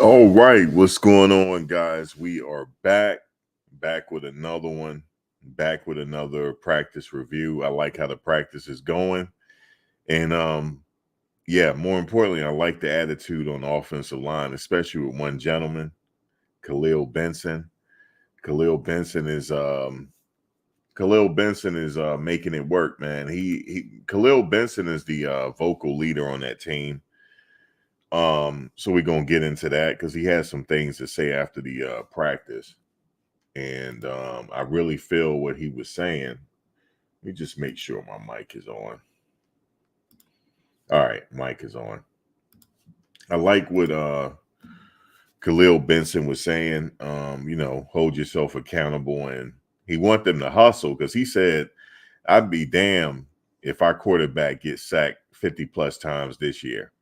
All right, what's going on, guys? We are back with another one, back with another practice review. I like how the practice is going, and yeah, more importantly, I like the attitude on the offensive line, especially with one gentleman, Khalil Benson. Khalil Benson is Khalil Benson is making it work, man. He Khalil Benson is the vocal leader on that team. So we're gonna get into that because he has some things to say after the practice. And I really feel what he was saying. Let me just make sure my mic is on. All right, mic is on. I like what Khalil Benson was saying. Hold yourself accountable, and he want them to hustle because he said, "I'd be damned if our quarterback gets sacked 50 plus times this year."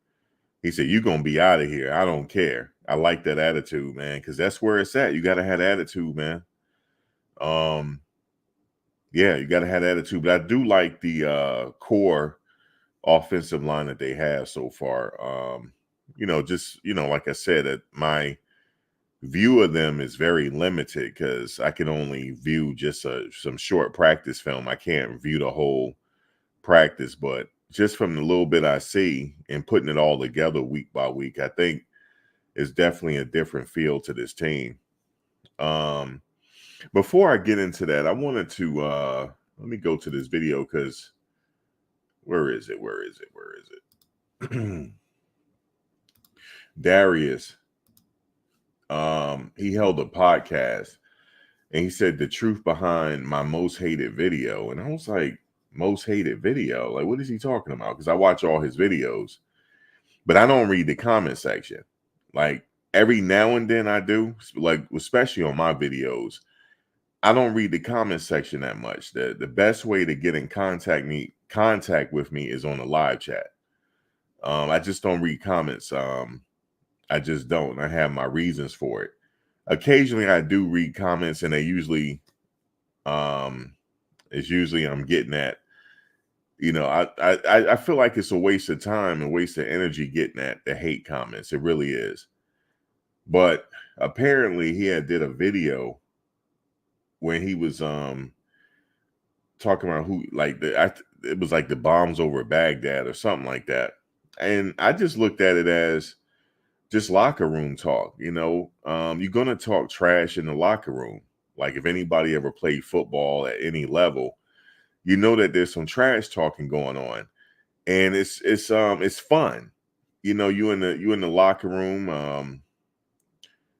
He said, "You're gonna be out of here. I don't care." I like that attitude, man, because that's where it's at. You got to have attitude, man. Um, Yeah, you got to have attitude. But I do like the core offensive line that they have so far. Like I said, that my view of them is very limited because I can only view just some short practice film. I can't view the whole practice, but just from the little bit I see and putting it all together week by week, I think it's definitely a different feel to this team. Um, Before I get into that, I wanted to let me go to this video because where is it? Where is it? Where is it? Darius, he held a podcast and he said the truth behind my most hated video. And I was like, most hated video? Like, what is he talking about? Because I watch all his videos, but I don't read the comment section. Like every now and then I do, like especially on my videos. I don't read the comment section that much. The best way to get in contact with me is on the live chat. I just don't read comments. I just don't. I have my reasons for it. Occasionally I do read comments and they usually um it's usually I'm getting at, I feel like it's a waste of time and waste of energy getting at the hate comments. It really is. But apparently he had did a video when he was talking about who like it was like the bombs over Baghdad or something like that. And I just looked at it as just locker room talk. You're gonna talk trash in the locker room. Like if anybody ever played football at any level, you know that there's some trash talking going on, and it's fun. You in the locker room.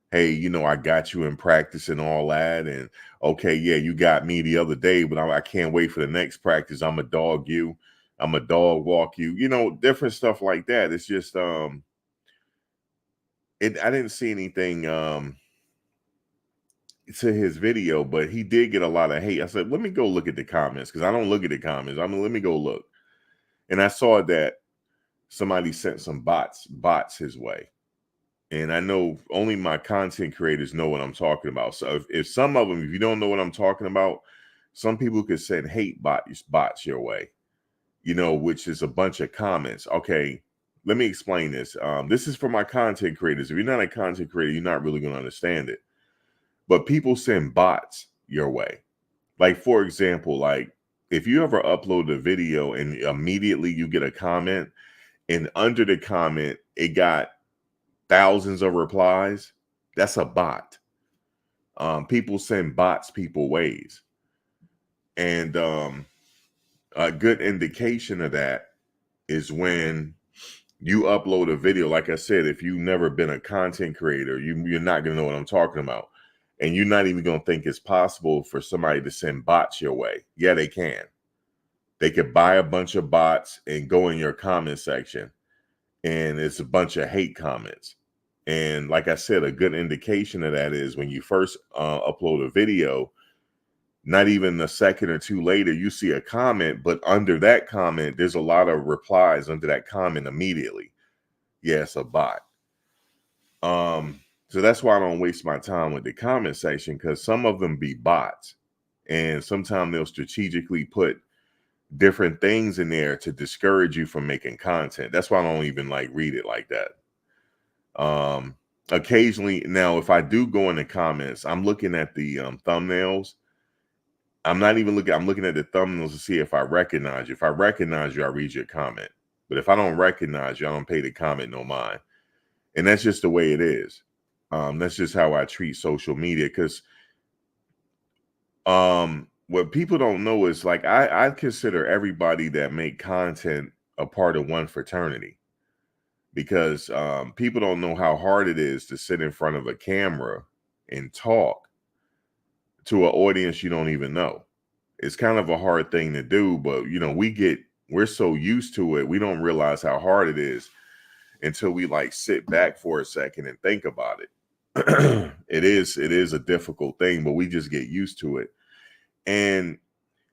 Hey, I got you in practice and all that, and okay, yeah, you got me the other day, but I can't wait for the next practice. I'm a dog you. I'm a dog walk you. Different stuff like that. It's just I didn't see anything to his video, but he did get a lot of hate. I said, let me go look at the comments because I don't look at the comments. Let me go look. And I saw that somebody sent some bots his way. And I know only my content creators know what I'm talking about. So if some of them, if you don't know what I'm talking about, some people could send bots your way, which is a bunch of comments. Okay, let me explain this. This is for my content creators. If you're not a content creator, you're not really going to understand it. But people send bots your way. Like, for example, like if you ever upload a video and immediately you get a comment, and under the comment, it got thousands of replies, that's a bot. People send bots people ways. And a good indication of that is when you upload a video. Like I said, if you've never been a content creator, you're not going to know what I'm talking about. And you're not even going to think it's possible for somebody to send bots your way. Yeah, they can. They could buy a bunch of bots and go in your comment section, and it's a bunch of hate comments. And like I said, a good indication of that is when you first upload a video, not even a second or two later, you see a comment, but under that comment, there's a lot of replies under that comment immediately. Yeah, it's a bot. So that's why I don't waste my time with the comment section, because some of them be bots. And sometimes they'll strategically put different things in there to discourage you from making content. That's why I don't even like read it like that. occasionally, now if I do go in the comments, I'm looking at the thumbnails. I'm not even looking, I'm looking at the thumbnails to see if I recognize you. If I recognize you, I read your comment. But if I don't recognize you, I don't pay the comment no mind. And that's just the way it is. That's just how I treat social media. Because what people don't know is, like, I consider everybody that make content a part of one fraternity. Because people don't know how hard it is to sit in front of a camera and talk to an audience you don't even know. It's kind of a hard thing to do, but you know, we're so used to it, we don't realize how hard it is until we like sit back for a second and think about it. It is a difficult thing, but we just get used to it. And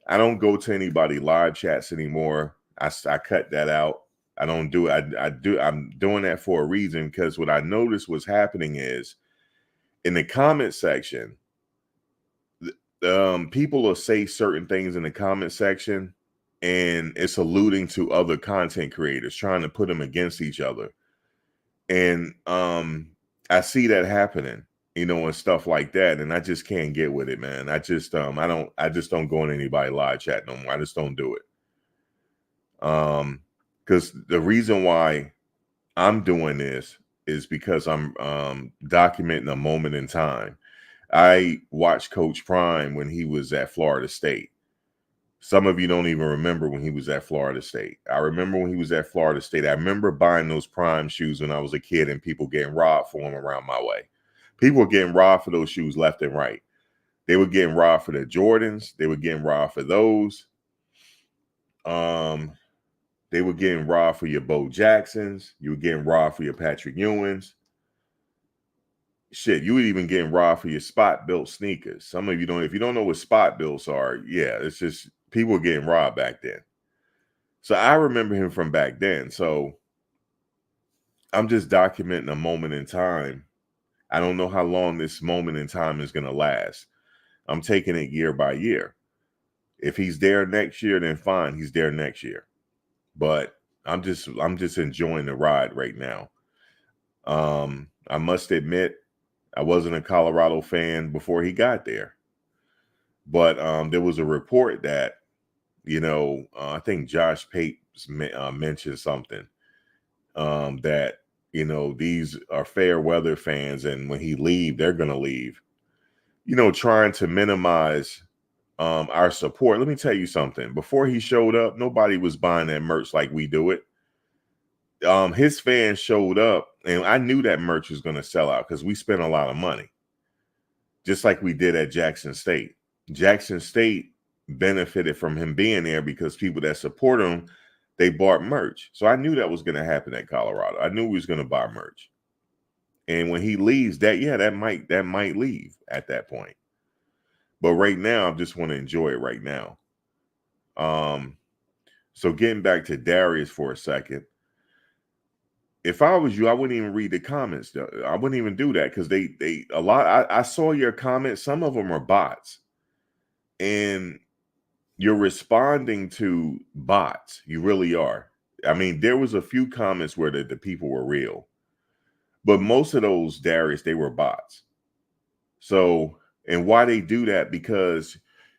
I don't go to anybody live chats anymore. I cut that out. I don't do it. I'm doing that for a reason, because what I noticed was happening is in the comment section, people will say certain things in the comment section, and it's alluding to other content creators, trying to put them against each other. And I see that happening, you know, and stuff like that. And I just can't get with it, man. I just don't go in anybody live chat no more. I just don't do it. Because the reason why I'm doing this is because I'm documenting a moment in time. I watched Coach Prime when he was at Florida State. Some of you don't even remember when he was at Florida State. I remember when he was at Florida State. I remember buying those Prime shoes when I was a kid and people getting robbed for them around my way. People were getting robbed for those shoes left and right. They were getting robbed for the Jordans. They were getting robbed for those. They were getting robbed for your Bo Jacksons. You were getting robbed for your Patrick Ewings. Shit, you were even getting robbed for your spot built sneakers. Some of you don't, if you don't know what spot builts are, yeah, it's just people were getting robbed back then. So I remember him from back then. So I'm just documenting a moment in time. I don't know how long this moment in time is going to last. I'm taking it year by year. If he's there next year, then fine, he's there next year. But I'm just enjoying the ride right now. I must admit, I wasn't a Colorado fan before he got there. But there was a report that, you know, I think Josh Papes mentioned something that, you know, these are fair weather fans, and when he leave, they're going to leave. You know, trying to minimize our support. Let me tell you something. Before he showed up, nobody was buying that merch like we do it. His fans showed up, and I knew that merch was going to sell out because we spent a lot of money, just like we did at Jackson State. Jackson State benefited from him being there because people that support him, they bought merch. So I knew that was going to happen at Colorado. I knew he was going to buy merch. And when he leaves, that might leave at that point. But right now, I just want to enjoy it right now. So getting back to Darius for a second. If I was you, I wouldn't even read the comments. I wouldn't even do that because I saw your comments. Some of them are bots. And you're responding to bots. You really are. I mean, there was a few comments where the people were real. But most of those, Darius, they were bots. So, and why they do that? Because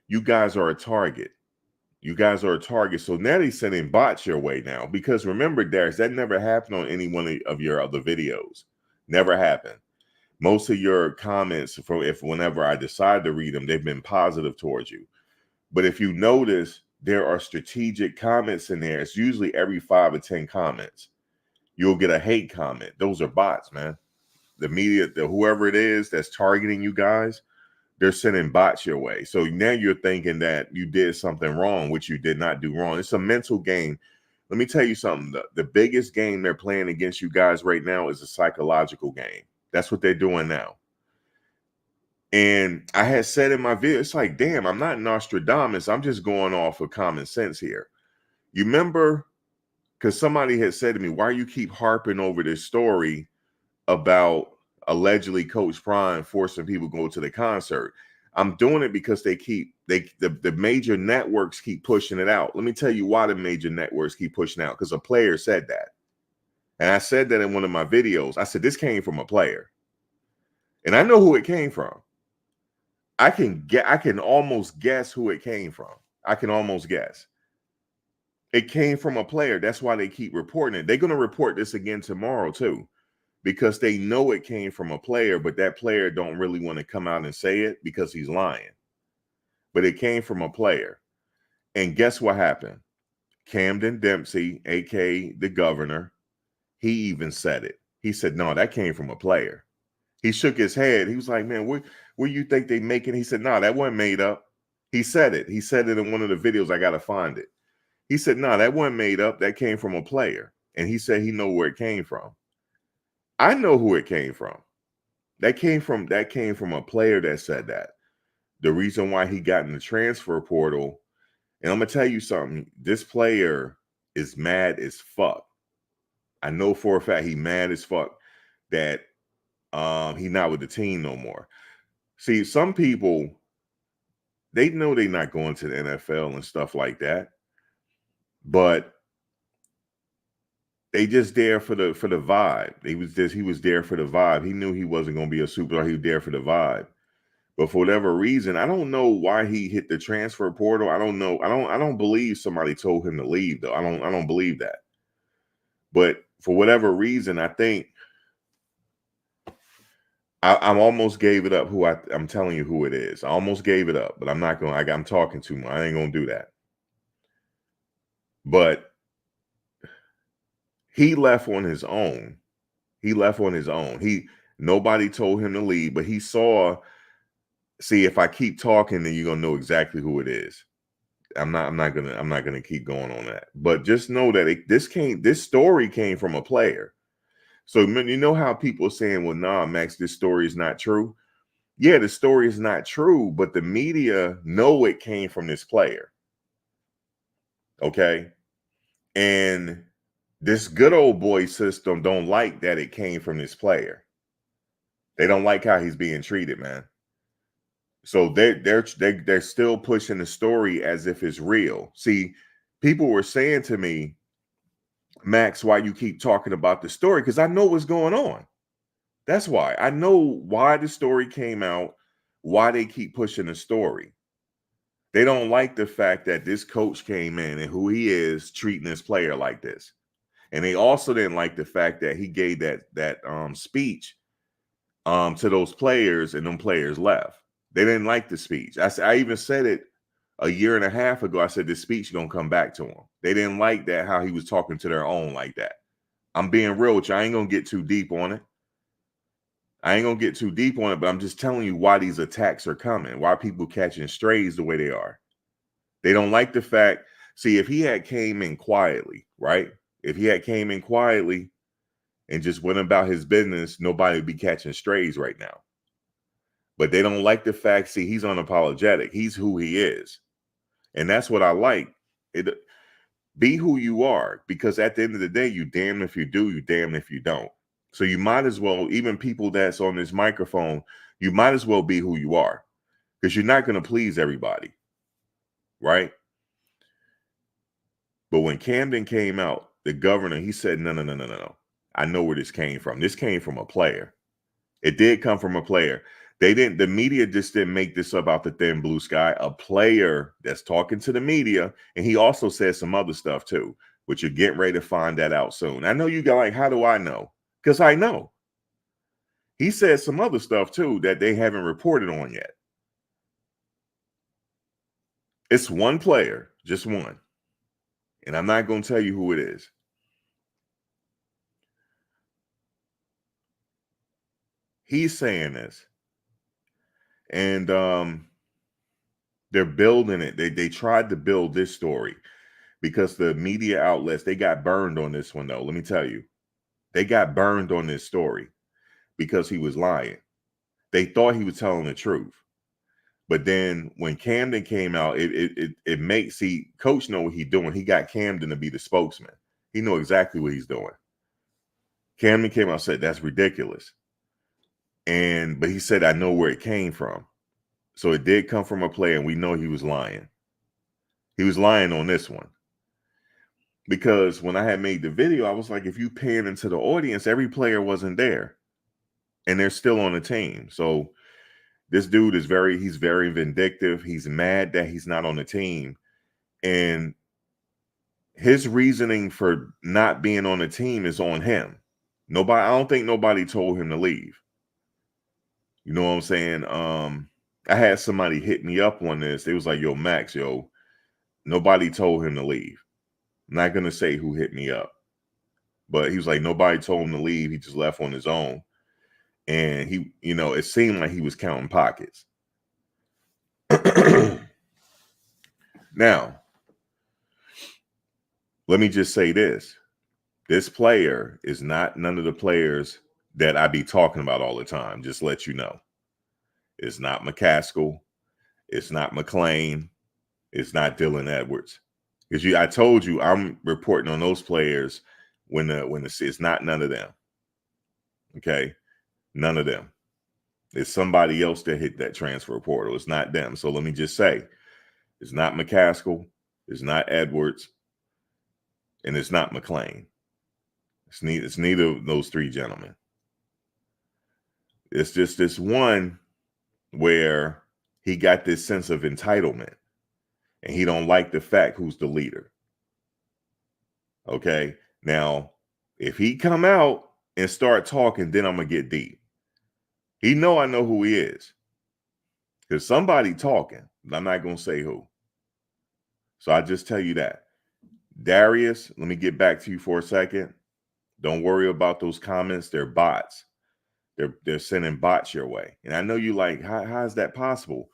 you guys are a target. You guys are a target. So now they're sending bots your way now. Because remember, Darius, that never happened on any one of your other videos. Never happened. Most of your comments, whenever I decide to read them, they've been positive towards you. But if you notice, there are strategic comments in there. It's usually every 5 or 10 comments. You'll get a hate comment. Those are bots, man. The media, whoever it is that's targeting you guys, they're sending bots your way. So now you're thinking that you did something wrong, which you did not do wrong. It's a mental game. Let me tell you something. The biggest game they're playing against you guys right now is a psychological game. That's what they're doing now. And I had said in my video, it's like, damn, I'm not Nostradamus. I'm just going off of common sense here. You remember, because somebody had said to me, why you keep harping over this story about allegedly Coach Prime forcing people to go to the concert? I'm doing it because the major networks keep pushing it out. Let me tell you why the major networks keep pushing out, because a player said that. And I said that in one of my videos. I said, this came from a player. And I know who it came from. I can almost guess who it came from. I can almost guess. It came from a player. That's why they keep reporting it. They're going to report this again tomorrow too, because they know it came from a player, but that player don't really want to come out and say it because he's lying. But it came from a player. And guess what happened? Camden Dempsey, aka the governor, he even said it. He said, no, that came from a player. He shook his head. He was like, man, where you think they making? He said, no, that wasn't made up. He said it. He said it in one of the videos. I got to find it. He said, no, that wasn't made up. That came from a player. And he said he know where it came from. I know who it came from. That came from a player that said that. The reason why he got in the transfer portal, and I'm going to tell you something. This player is mad as fuck. I know for a fact he mad as fuck that he not with the team no more. See, some people, they know they're not going to the NFL and stuff like that, but they just there for the vibe. He was there for the vibe. He knew he wasn't going to be a superstar. He was there for the vibe. But for whatever reason, I don't know why he hit the transfer portal. I don't know. I don't believe somebody told him to leave though. I don't believe that. But for whatever reason, I think I almost gave it up. I'm telling you who it is. I almost gave it up, but I'm not going. I'm talking too much. I ain't going to do that. But he left on his own. Nobody told him to leave, but he saw. See, if I keep talking, then you're gonna know exactly who it is. I'm not gonna keep going on that. But just know that this story came from a player. So you know how people are saying, well, nah, Max, this story is not true. Yeah, the story is not true, but the media know it came from this player. Okay. And this good old boy system don't like that it came from this player. They don't like how he's being treated, man. So they're still pushing the story as if it's real. See, people were saying to me, Max, why you keep talking about the story? Because I know what's going on. That's why. I know why the story came out, why they keep pushing the story. They don't like the fact that this coach came in and who he is treating this player like this. And they also didn't like the fact that he gave that speech to those players and them players left. They didn't like the speech. I even said it a year and a half ago. I said the speech gonna come back to him. They didn't like that, how he was talking to their own like that. I'm being real with you. I ain't gonna get too deep on it. But I'm just telling you why these attacks are coming, why people catching strays the way they are. They don't like the fact, see, if he had came in quietly, right? If he had came in quietly and just went about his business, nobody would be catching strays right now. But they don't like the fact, see, he's unapologetic. He's who he is. And that's what I like. Be who you are, because at the end of the day, you damn if you do, you damn if you don't. So you might as well, even people that's on this microphone, you might as well be who you are, because you're not going to please everybody, right? But when Camden came out, the governor, he said, no. I know where this came from. This came from a player. It did come from a player. The media just didn't make this up out the thin blue sky. A player that's talking to the media, and he also said some other stuff too, which you're getting ready to find that out soon. I know you got like, how do I know? Because I know. He said some other stuff too that they haven't reported on yet. It's one player, just one. And I'm not going to tell you who it is. He's saying this. And they're building it. They tried to build this story because the media outlets, they got burned on this one, though. Let me tell you. They got burned on this story because he was lying. They thought he was telling the truth. But then when Camden came out, it makes, see, Coach know what he's doing. He got Camden to be the spokesman. He know exactly what he's doing. Camden came out and said, that's ridiculous. But he said, I know where it came from. So it did come from a player, and we know he was lying. He was lying on this one. Because when I had made the video, I was like, if you pan into the audience, every player wasn't there. and they're still on the team. So this dude is he's very vindictive. He's mad that he's not on the team. And his reasoning for not being on the team is on him. I don't think nobody told him to leave. You know what I'm saying? I had somebody hit me up on this. They was like, yo, Max, nobody told him to leave. I'm not going to say who hit me up, but he was like, nobody told him to leave. He just left on his own. And he, it seemed like he was counting pockets. Now, let me just say this. This player is not none of the players that I be talking about all the time. Just let you know. It's not McCaskill. It's not McClain. It's not Dylan Edwards. Because I told you I'm reporting on those players when it's not none of them. Okay? None of them. It's somebody else that hit that transfer portal. It's not them. So let me just say, it's not McCaskill. It's not Edwards. And it's not McClain. It's neither of those three gentlemen. It's just this one where he got this sense of entitlement and he don't like the fact who's the leader. Okay. Now, if he come out and start talking, then I'm going to get deep. I know who he is because somebody talking, but I'm not going to say who. So I just tell you that. Darius, let me get back to you for a second. Don't worry about those comments. They're bots. They're sending bots your way. And I know you like, how is that possible?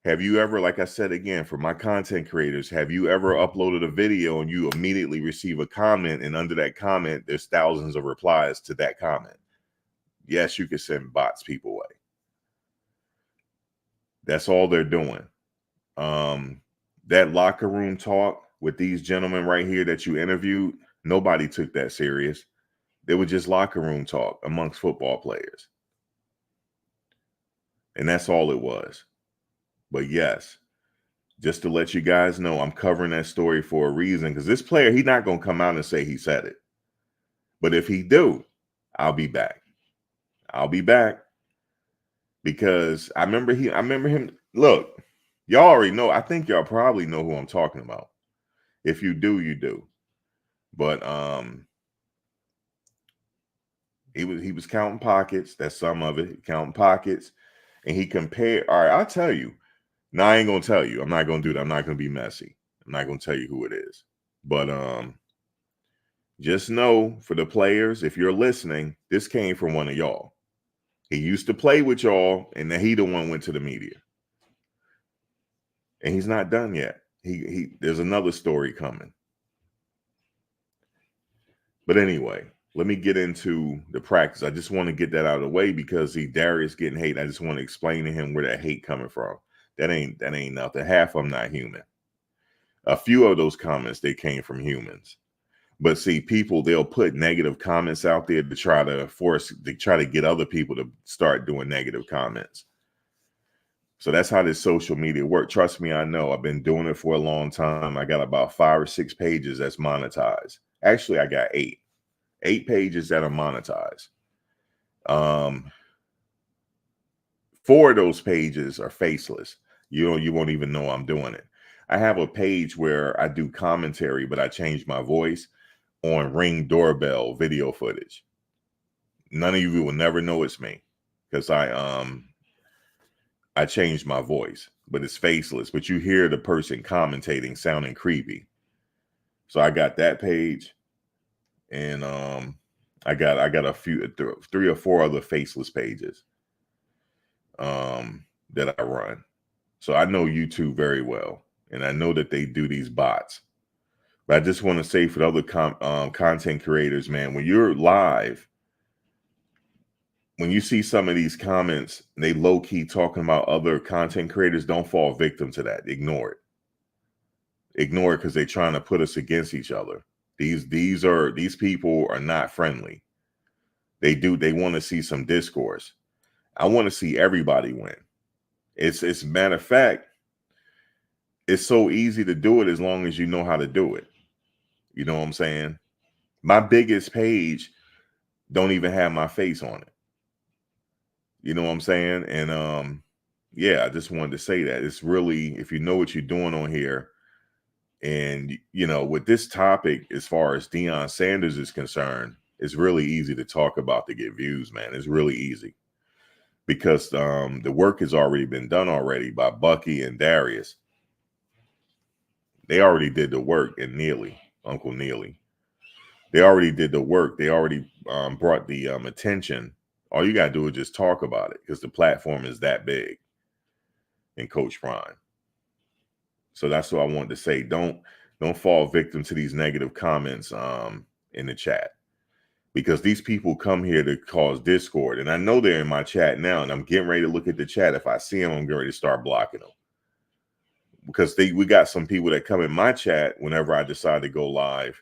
Have you ever, like I said again, for my content creators, have you ever uploaded a video and you immediately receive a comment and under that comment, there's thousands of replies to that comment? Yes, you can send bots people away. That's all they're doing. That locker room talk with these gentlemen right here that you interviewed, nobody took that serious. They were just locker room talk amongst football players. And that's all it was. But yes, just to let you guys know, I'm covering that story for a reason because this player, he's not going to come out and say he said it. But if he do, I'll be back. I'll be back because I remember him. Look, y'all already know. I think y'all probably know who I'm talking about. If you do, you do. But he was counting pockets. That's some of it. Counting pockets. And he compared. All right, I'll tell you. No, I ain't gonna tell you. I'm not gonna do that. I'm not gonna be messy. I'm not gonna tell you who it is. But just know for the players, if you're listening, this came from one of y'all. He used to play with y'all, and then he the one went to the media. And he's not done yet. There's another story coming. But anyway, let me get into the practice. I just want to get that out of the way because Darius getting hate. I just want to explain to him where that hate coming from. That ain't nothing. Half of them not human. A few of those comments, they came from humans. But see, people, they'll put negative comments out there to try to get other people to start doing negative comments. So that's how this social media works. Trust me, I know. I've been doing it for a long time. I got about 5 or 6 pages that's monetized. Actually, I got 8 pages that are monetized. 4 of those pages are faceless. You won't even know I'm doing it. I have a page where I do commentary, but I change my voice on Ring doorbell video footage. None of you will never know it's me because I changed my voice, but it's faceless. But you hear the person commentating sounding creepy. So I got that page, and I got a few 3 or 4 other faceless pages that I run. So I know YouTube very well, and I know that they do these bots. But I just want to say for the other content creators, man, when you're live, when you see some of these comments, they low-key talking about other content creators, don't fall victim to that. Ignore it. Ignore it because they're trying to put us against each other. These people are not friendly. They want to see some discourse. I want to see everybody win. It's matter of fact, it's so easy to do it as long as you know how to do it. You know what I'm saying? My biggest page don't even have my face on it. You know what I'm saying? And yeah, I just wanted to say that it's really, if you know what you're doing on here, and you know, with this topic, as far as Deion Sanders is concerned, it's really easy to talk about to get views, man. It's really easy because the work has already been done already by Bucky and Darius. They already did the work, and Neely, Uncle Neely. They already did the work. They already brought the attention. All you got to do is just talk about it because the platform is that big in Coach Prime. So that's what I wanted to say. Don't fall victim to these negative comments in the chat, because these people come here to cause discord. And I know they're in my chat now, and I'm getting ready to look at the chat. If I see them, I'm getting ready to start blocking them. Because we got some people that come in my chat whenever I decide to go live,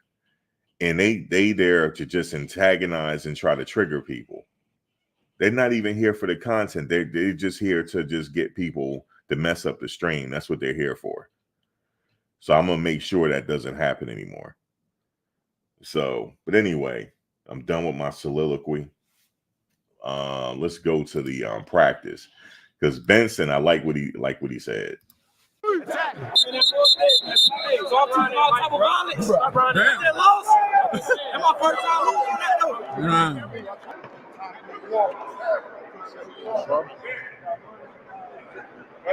and they there to just antagonize and try to trigger people. They're not even here for the content. They're just here to just get people to mess up the stream. That's what they're here for. So I'm gonna make sure that doesn't happen anymore. So, but anyway, I'm done with my soliloquy. Let's go to the practice, because Benson, I like what he said. I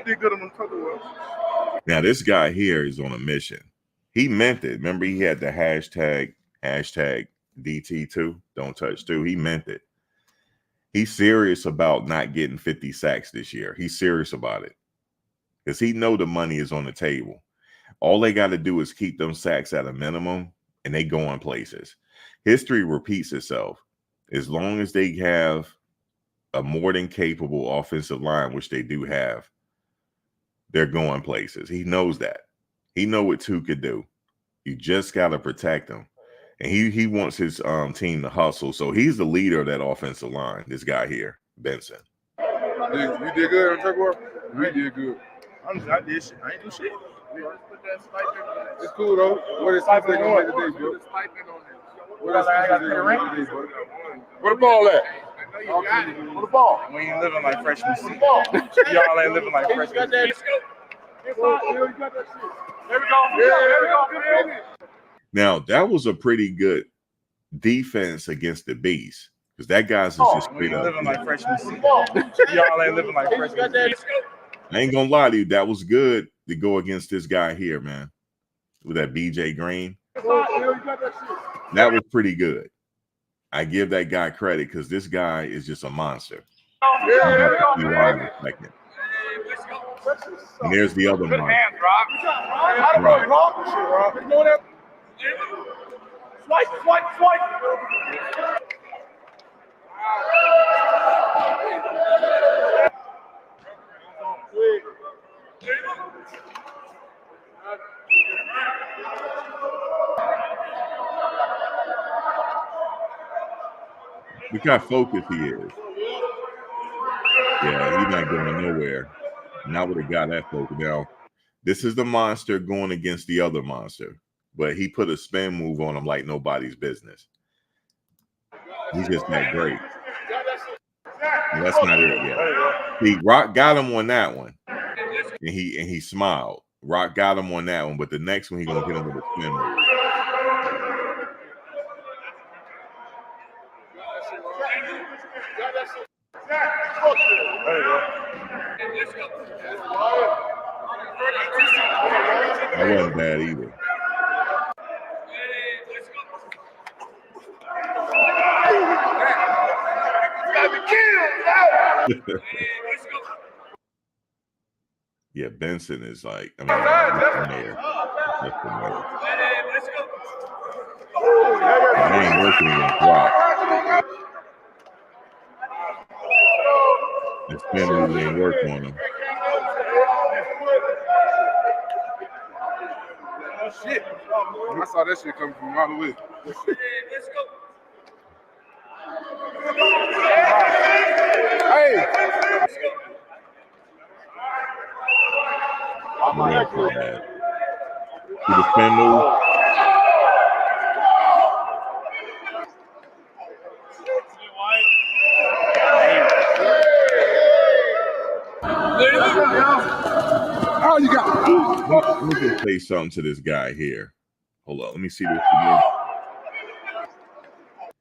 did good on them Tupperware. Now this guy here is on a mission. He meant it. Remember, he had the hashtag DT2, don't touch 2. He meant it. He's serious about not getting 50 sacks this year. He's serious about it because he know the money is on the table. All they got to do is keep them sacks at a minimum, and they go on places. History repeats itself. As long as they have a more than capable offensive line, which they do have, they're going places. He knows that. He know what 2 could do. You just got to protect them. And he wants his team to hustle. So he's the leader of that offensive line, this guy here, Benson. You did good on Tupperware? We did good. I did shit. I ain't do shit. It's cool though. What is stipend on today, bro? What is stipend on today, bro? Where the ball at? Where the ball? We ain't living like freshman season. Y'all ain't living like freshman season. There we go. Now, that was a pretty good defense against the Beast, because that guy's just straight up. Living like freshman season. Y'all ain't living like freshman season. I ain't gonna lie to you, that was good to go against this guy here, man, with that BJ Green. That was pretty good. I give that guy credit because this guy is just a monster. And there's the other one. Swipe. Look how focused he is. Yeah, he's not going nowhere. Not with a guy that focused. Now, this is the monster going against the other monster, but he put a spin move on him like nobody's business. He's just that great. And that's not it yet. See, Rock got him on that one, and he smiled. Rock got him on that one, but the next one he's gonna hit him with a spin move. That wasn't bad either. Yeah, Benson is like, I mean, they ain't working against Rock. The spin move ain't working on him. Shit. I saw that shit coming from all the way. Hey. See the spin move? let me just say something to this guy here. Hold on, let me see this again.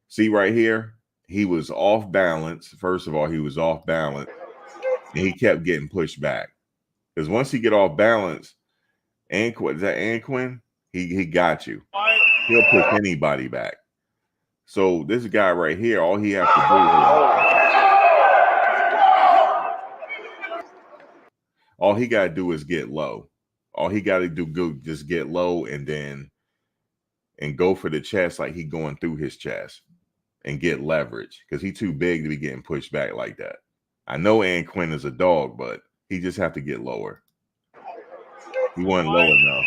See right here, he was off balance. First of all, he was off balance, and he kept getting pushed back. Because once he get off balance, Anquin, is that Anquin? He got you. He'll push anybody back. So this guy right here, all he has to do is get low. All he got to do just get low and go for the chest like he going through his chest and get leverage because he too big to be getting pushed back like that. I know Anquin is a dog, but he just have to get lower. He wasn't low enough.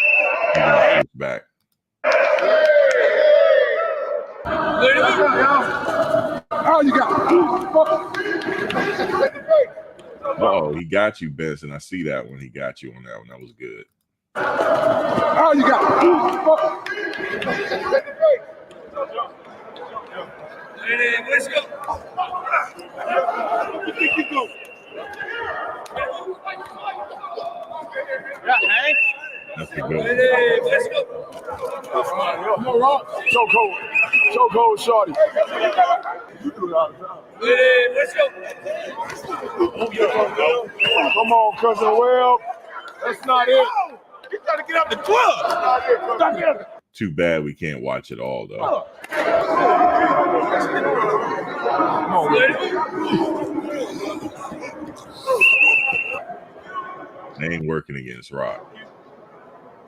He got pushed back. Oh, you got. Oh, he got you, Benson. I see that when he got you on that one. That was good. Oh, you got. Let's go. That's a good one. Let's go. Chokehold, shorty. Let's go. Come on, cousin Will. That's not it. You gotta get out the club. Too bad we can't watch it all, though. They ain't working against Rock.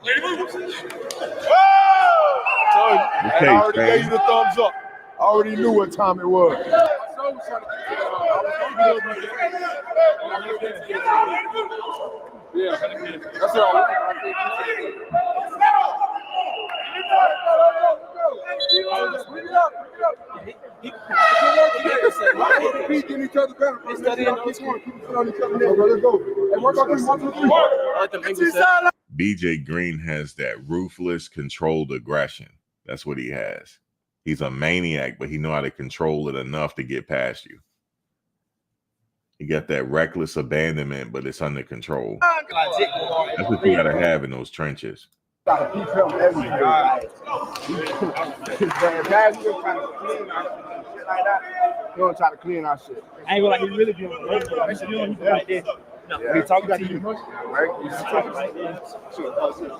I already gave you the thumbs up. I already knew what time it was. Yeah, that's all. BJ Green has that ruthless, controlled aggression. That's what he has. He's a maniac, but he know how to control it enough to get past you. He got that reckless abandonment, but it's under control. That's what you gotta have in those trenches. Gotta keep him every day. You don't try to clean our shit. I ain't gonna like he really doing like this. No, Yeah. he talking to you. Right? You talking like this.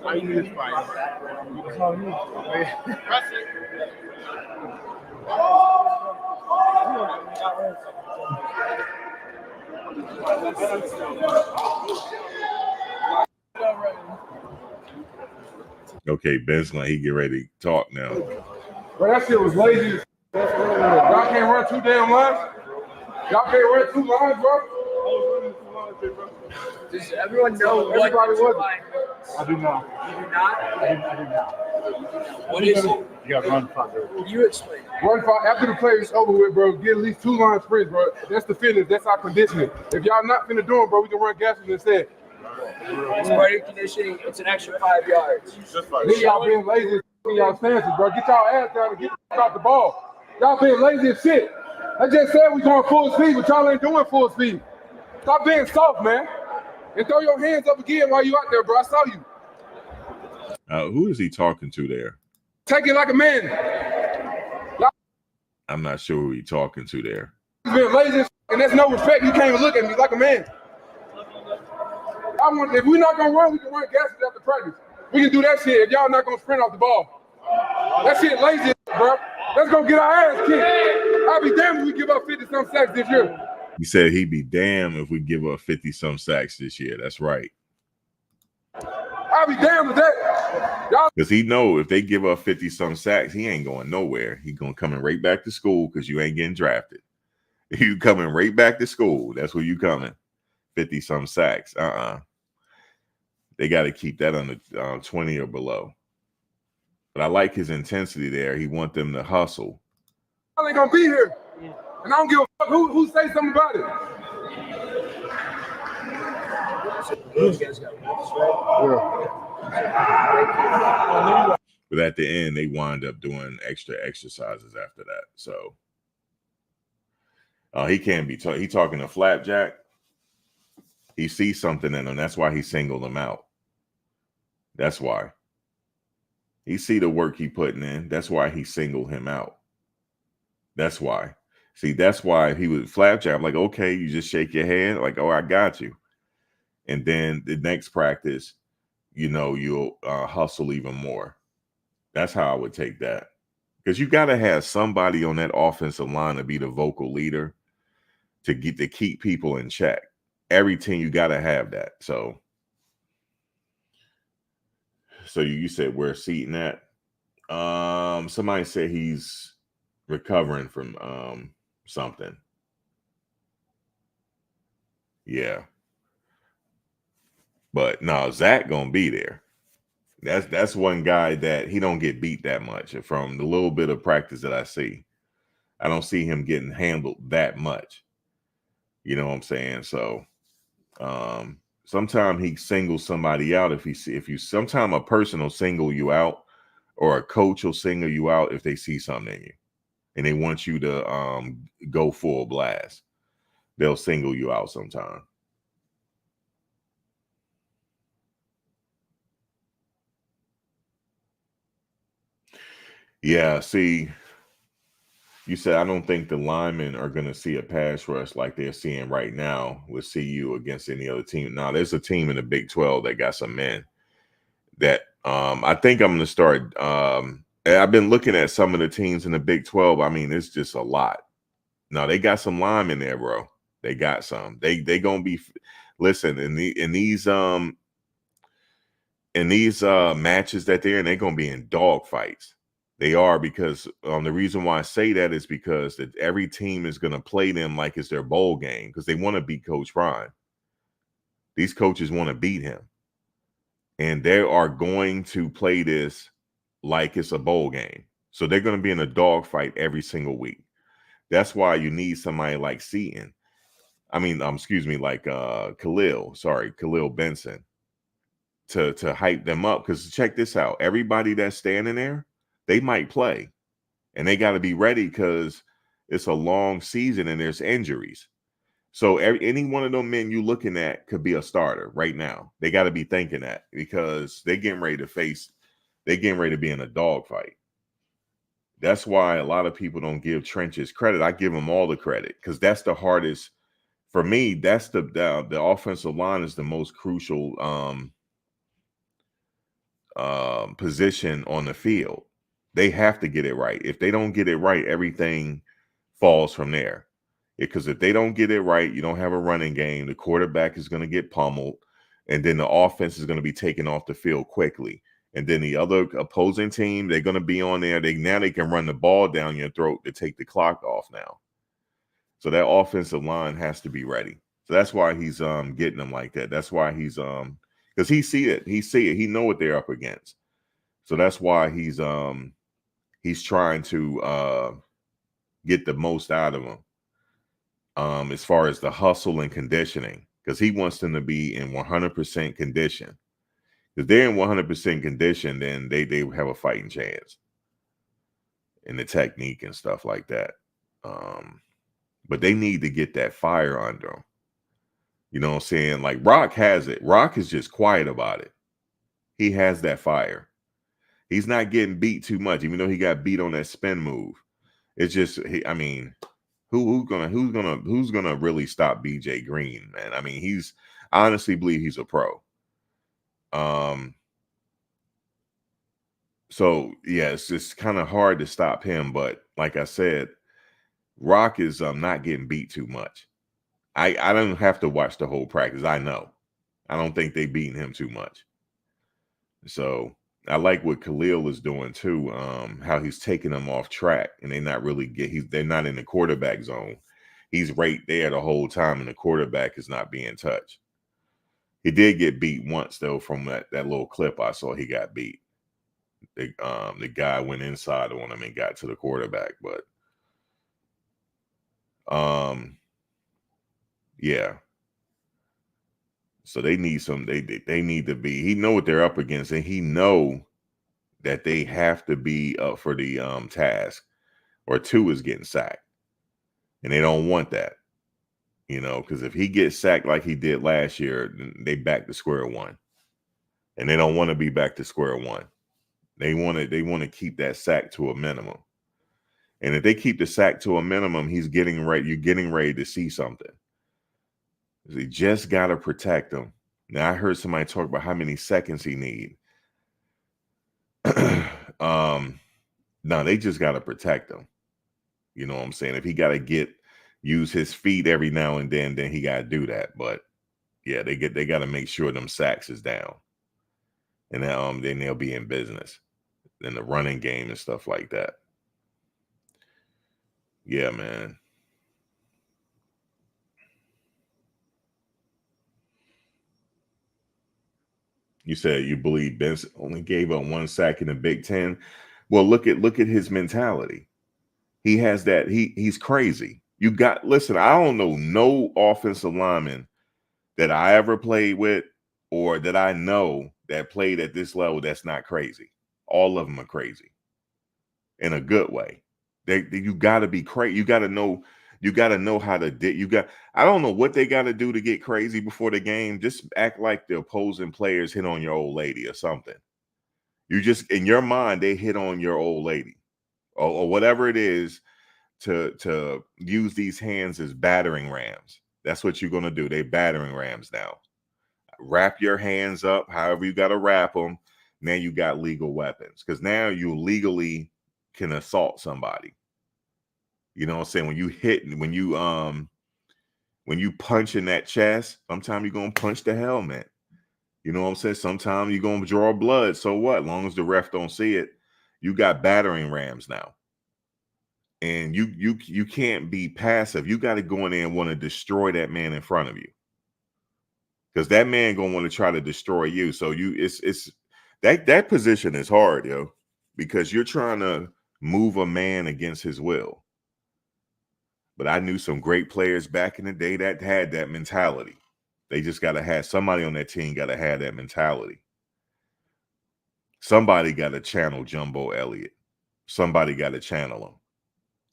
I need this fight. Okay, Ben's like he get ready to talk now. Bro, that shit was lazy. Y'all can't run two damn lines. Y'all can't run two lines, bro. Does everyone know what Everybody was. I do not. You do not? I do not. What is it? You got run fucker. You explain. Run fight after the play is over with, bro. Get at least 2 line sprints, bro. That's the fitness. That's our conditioning. If y'all not finna do them, bro, we can run gases instead. It's part of your conditioning. It's an extra 5 yards. Then y'all being lazy in y'all stances, bro. Get y'all ass down and get out the ball. Y'all being lazy as shit. I just said we going full speed, but y'all ain't doing full speed. Stop being soft, man. And throw your hands up again while you out there, bro. I saw you. Who is he talking to there? Take it like a man. I'm not sure who he's talking to there. Y'all being lazy as shit, and there's no respect. You can't even look at me like a man. If we're not gonna run, we can run gases after practice. We can do that shit if y'all not gonna sprint off the ball. That shit lazy, bro. Let's go get our ass kicked. I'll be damned if we give up 50-some sacks this year. He said he'd be damned if we give up 50-some sacks this year. That's right. I'll be damned with that. Y'all Because he know if they give up 50-some sacks, he ain't going nowhere. He gonna coming right back to school because you ain't getting drafted. You coming right back to school. That's where you coming. 50-some sacks. They got to keep that under 20 or below. But I like his intensity there. He want them to hustle. ain't gonna be here. And I don't give a fuck who say something about it. But at the end, they wind up doing extra exercises after that. So he can't be he talking to Flapjack. He sees something in him. That's why he singled him out. That's why. He see the work he putting in. That's why he singled him out. That's why. See, that's why he was Flapjack. I'm like, okay, you just shake your head, like, oh, I got you. And then the next practice, you'll hustle even more. That's how I would take that. Because you got to have somebody on that offensive line to be the vocal leader to keep people in check. Every team, you got to have that. So you said where's Seaton at? Somebody said he's recovering from something. Yeah. But no, Zach gonna be there. That's one guy that he don't get beat that much. From the little bit of practice that I see, I don't see him getting handled that much. You know what I'm saying? So sometimes he singles somebody out sometime a person will single you out, or a coach will single you out if they see something in you and they want you to go full blast. They'll single you out sometime. Yeah, see, you said I don't think the linemen are going to see a pass rush like they're seeing right now with CU against any other team. Now, there's a team in the Big 12 that got some men that I think I'm going to start. I've been looking at some of the teams in the Big 12. I mean, it's just a lot. Now, they got some linemen there, bro. They got some. They going to be – listen, in these matches that they're in, they're going to be in dog fights. They are, because the reason why I say that is because that every team is going to play them like it's their bowl game, because they want to beat Coach Prime. These coaches want to beat him. And they are going to play this like it's a bowl game. So they're going to be in a dog fight every single week. That's why you need somebody like Seaton. I mean, like Khalil Benson to hype them up. Because check this out. Everybody that's standing there, they might play, and they got to be ready because it's a long season and there's injuries. So any one of them men you looking at could be a starter right now. They got to be thinking that, because they're getting ready to be in a dogfight. That's why a lot of people don't give Trenches credit. I give him all the credit, because that's the hardest for me. That's the offensive line is the most crucial position on the field. They have to get it right. If they don't get it right, everything falls from there. Because if they don't get it right, you don't have a running game. The quarterback is going to get pummeled, and then the offense is going to be taken off the field quickly. And then the other opposing team, they're going to be on there. They can run the ball down your throat to take the clock off now. So that offensive line has to be ready. So that's why he's getting them like that. That's why he's because he see it. He know what they're up against. So that's why he's trying to get the most out of them. As far as the hustle and conditioning, because he wants them to be in 100% condition. If they're in 100% condition, then they have a fighting chance in the technique and stuff like that. But they need to get that fire under them. You know what I'm saying? Like Rock has it. Rock is just quiet about it. He has that fire. He's not getting beat too much, even though he got beat on that spin move. It's just, who's gonna really stop BJ Green, man? I mean, I honestly believe he's a pro. So yeah, it's just kind of hard to stop him. But like I said, Rock is not getting beat too much. I don't have to watch the whole practice. I know. I don't think they beating him too much. So I like what Khalil is doing too. How he's taking them off track, and they're not in the quarterback zone. He's right there the whole time, and the quarterback is not being touched. He did get beat once though, from that little clip I saw. He got beat. The guy went inside on him and got to the quarterback, but yeah. So they need they need to be. He know what they're up against, and he know that they have to be up for the task, or Tua is getting sacked, and they don't want that, because if he gets sacked like he did last year, then they back to square one. and they don't want to be back to square one. They want to keep that sack to a minimum. And if they keep the sack to a minimum, you're getting ready to see something. They just got to protect him. Now, I heard somebody talk about how many seconds he need. No, they just got to protect him. You know what I'm saying? If he got to use his feet every now and then he got to do that. But yeah, they got to make sure them sacks is down. And then they'll be in business in the running game and stuff like that. Yeah, man. You said you believe Benson only gave up 1 sack in the Big Ten. Well, look at his mentality. He has that. He's crazy. Listen, I don't know no offensive lineman that I ever played with or that I know that played at this level that's not crazy. All of them are crazy in a good way. You got to be crazy. You got to know how to I don't know what they got to do to get crazy before the game. Just act like the opposing players hit on your old lady or something. You just, in your mind, they hit on your old lady or whatever it is to use these hands as battering rams. That's what you're going to do. They battering rams now. Wrap your hands up however you got to wrap them. Now you got legal weapons because now you legally can assault somebody. You know what I'm saying? When you punch in that chest, sometimes you're going to punch the helmet. You know what I'm saying? Sometimes you're going to draw blood. So what? As long as the ref don't see it, you got battering rams now. And you can't be passive. You got to go in there and want to destroy that man in front of you. Because that man going to want to try to destroy you. So it's that position is hard, yo, because you're trying to move a man against his will. But I knew some great players back in the day that had that mentality. They just got to have somebody on that team got to have that mentality. Somebody got to channel Jumbo Elliott. Somebody got to channel him.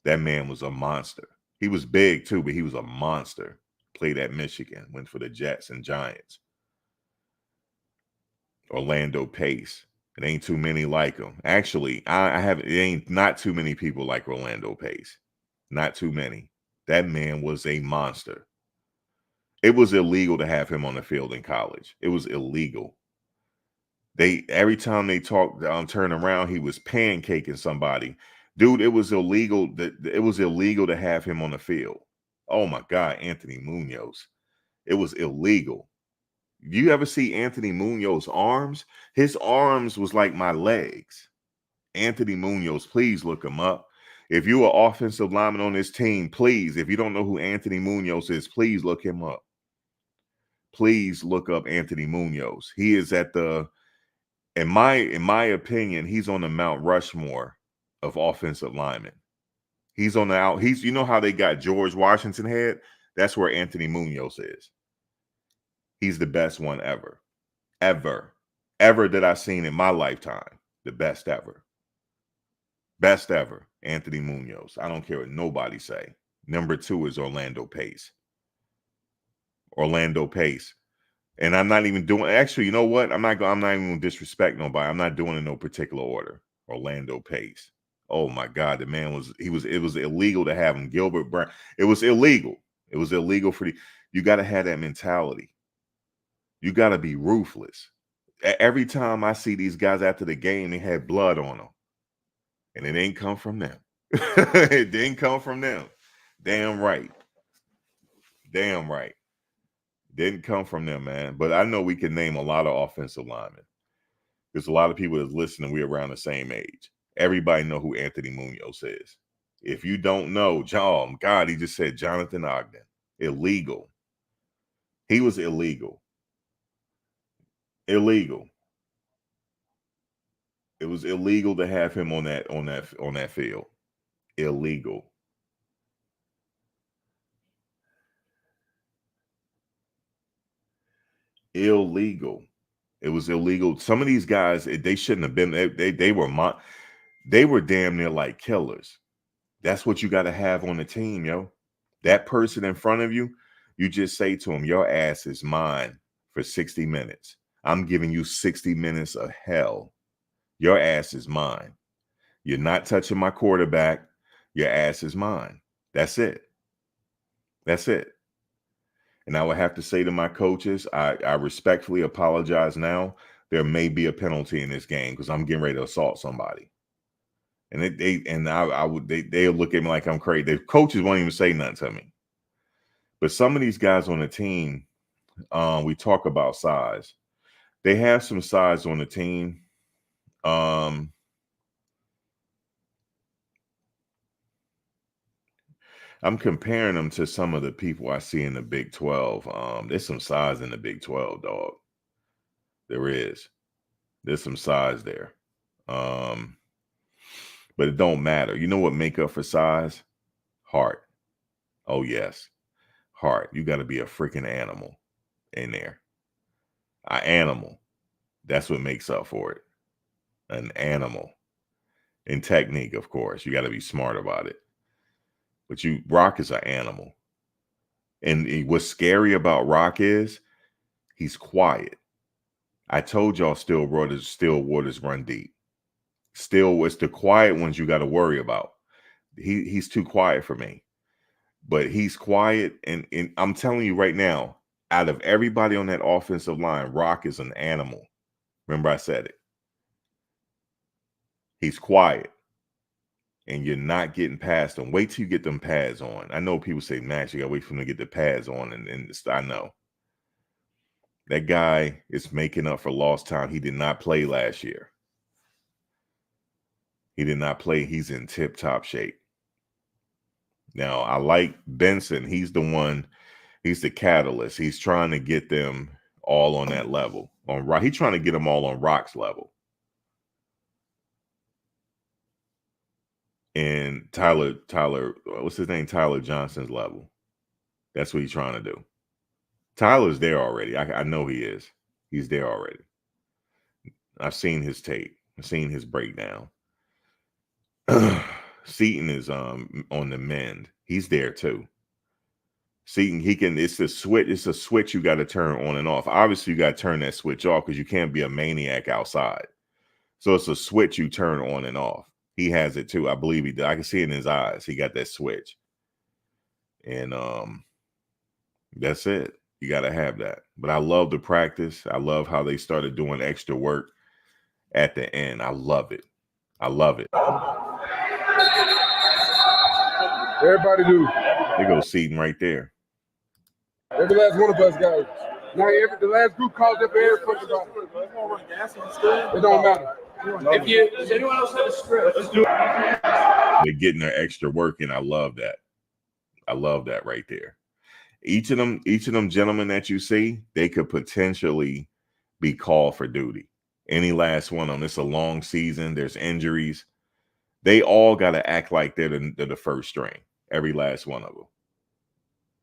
That man was a monster. He was big too, but he was a monster. Played at Michigan, went for the Jets and Giants. Orlando Pace. It ain't too many like him. Actually, it ain't not too many people like Orlando Pace. Not too many. That man was a monster. It was illegal to have him on the field in college. It was illegal. Every time they talked, turn around, he was pancaking somebody. Dude, it was illegal. It was illegal to have him on the field. Oh my God, Anthony Munoz. It was illegal. You ever see Anthony Munoz's arms? His arms was like my legs. Anthony Munoz, please look him up. If you're an offensive lineman on this team, please, if you don't know who Anthony Munoz is, please look him up. Please look up Anthony Munoz. He is in my opinion, he's on the Mount Rushmore of offensive linemen. He's on you know how they got George Washington head? That's where Anthony Munoz is. He's the best one ever that I've seen in my lifetime. The best ever. Best ever, Anthony Munoz. I don't care what nobody say. Number 2 is Orlando Pace. Orlando Pace. And I'm not even doing, actually, you know what? I'm not even going to disrespect nobody. I'm not doing it in no particular order. Orlando Pace. Oh my God, the man it was illegal to have him. Gilbert Brown. It was illegal. It was illegal you got to have that mentality. You got to be ruthless. Every time I see these guys after the game, they had blood on them. And it ain't come from them. It didn't come from them. Damn right. Damn right. Didn't come from them, man. But I know we can name a lot of offensive linemen. There's a lot of people that's listening. We're around the same age. Everybody know who Anthony Munoz is. If you don't know, God, he just said Jonathan Ogden. Illegal. He was illegal. Illegal. It was illegal to have him on that field. Illegal. Illegal. It was illegal. Some of these guys, they shouldn't have been. They were damn near like killers. That's what you got to have on the team, yo. That person in front of you, you just say to him, your ass is mine for 60 minutes. I'm giving you 60 minutes of hell. Your ass is mine. You're not touching my quarterback. Your ass is mine. That's it. That's it. And I would have to say to my coaches, I respectfully apologize now. There may be a penalty in this game because I'm getting ready to assault somebody. And they'll look at me like I'm crazy. The coaches won't even say nothing to me. But some of these guys on the team, we talk about size. They have some size on the team. I'm comparing them to some of the people I see in the Big 12. There's some size in the Big 12, dog. There is. There's some size there. But it don't matter. You know what make up for size? Heart. Oh, yes. Heart. You got to be a freaking animal in there. An animal. That's what makes up for it. An animal. And technique, of course. You got to be smart about it. But Rock is an animal. And what's scary about Rock is he's quiet. I told y'all still waters run deep. Still, it's the quiet ones you got to worry about. He's too quiet for me. But he's quiet. And I'm telling you right now, out of everybody on that offensive line, Rock is an animal. Remember I said it. He's quiet. And you're not getting past him. Wait till you get them pads on. I know people say, Max, you got to wait for him to get the pads on. And I know. That guy is making up for lost time. He did not play last year. He did not play. He's in tip-top shape. Now, I like Benson. He's the one. He's the catalyst. He's trying to get them all on that level. He's trying to get them all on Rock's level. And Tyler, what's his name? Tyler Johnson's level. That's what he's trying to do. Tyler's there already. I know he is. He's there already. I've seen his tape. I've seen his breakdown. Seaton is on the mend. He's there too. Seaton, it's a switch you got to turn on and off. Obviously, you got to turn that switch off because you can't be a maniac outside. So it's a switch you turn on and off. He has it too. I believe he did. I can see it in his eyes. He got that switch. And that's it. You got to have that. But I love the practice. I love how they started doing extra work at the end. I love it. I love it. Everybody do. There goes Seaton right there. Every last one of us got it. Now the last group calls up every fucking body. It don't matter. Does anyone else have a script? Let's do it. They're getting their extra work, and I love that. I love that right there. Each of them gentlemen that you see, they could potentially be called for duty. Any last one of them. It's a long season. There's injuries. They all got to act like they're the first string. Every last one of them.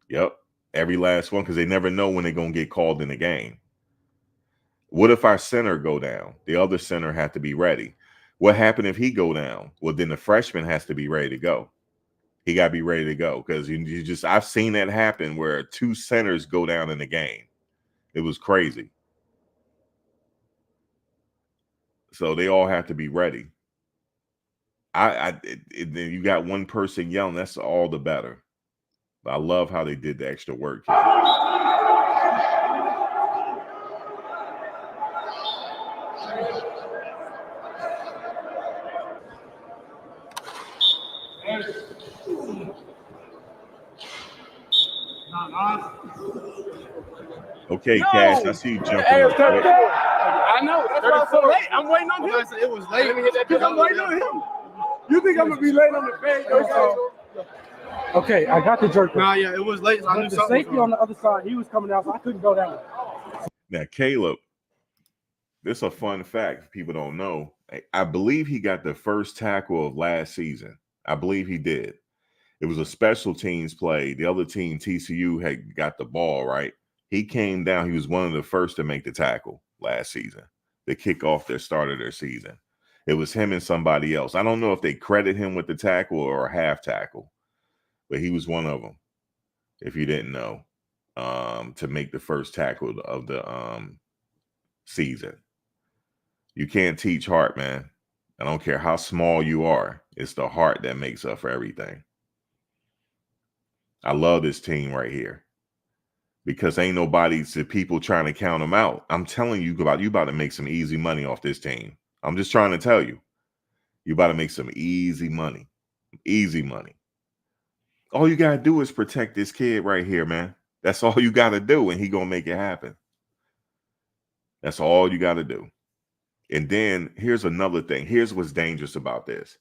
Yep. Every last one, because they never know when they're going to get called in the game. What if our center go down? The other center have to be ready. What happened if he go down? Well, then the freshman has to be ready to go. He got to be ready to go because I've seen that happen where two centers go down in the game. It was crazy. So they all have to be ready. You got one person yelling, that's all the better. But I love how they did the extra work here. Okay, Cash, I see you jumping up. I know. That's why I'm so late. I'm waiting on him. It was late because I'm waiting on him. You think I'm gonna be late on the bed? Okay, I got the jerk. Nah, yeah, it was late. So I knew the safety on the other side, he was coming out, so I couldn't go down. Now, Caleb, this is a fun fact people don't know. I believe he got the first tackle of last season. I believe he did. It was a special teams play. The other team, TCU, had got the ball, right? He came down. He was one of the first to make the tackle last season. They kick off their start of their season. It was him and somebody else. I don't know if they credit him with the tackle or a half tackle, but he was one of them, if you didn't know, to make the first tackle of the season. You can't teach heart, man. I don't care how small you are. It's the heart that makes up for everything. I love this team right here because ain't nobody to people trying to count them out. I'm telling you about to make some easy money off this team. I'm just trying to tell you, you about to make some easy money. Easy money. All you got to do is protect this kid right here, man. That's all you got to do, and he going to make it happen. That's all you got to do. And then here's another thing. Here's what's dangerous about this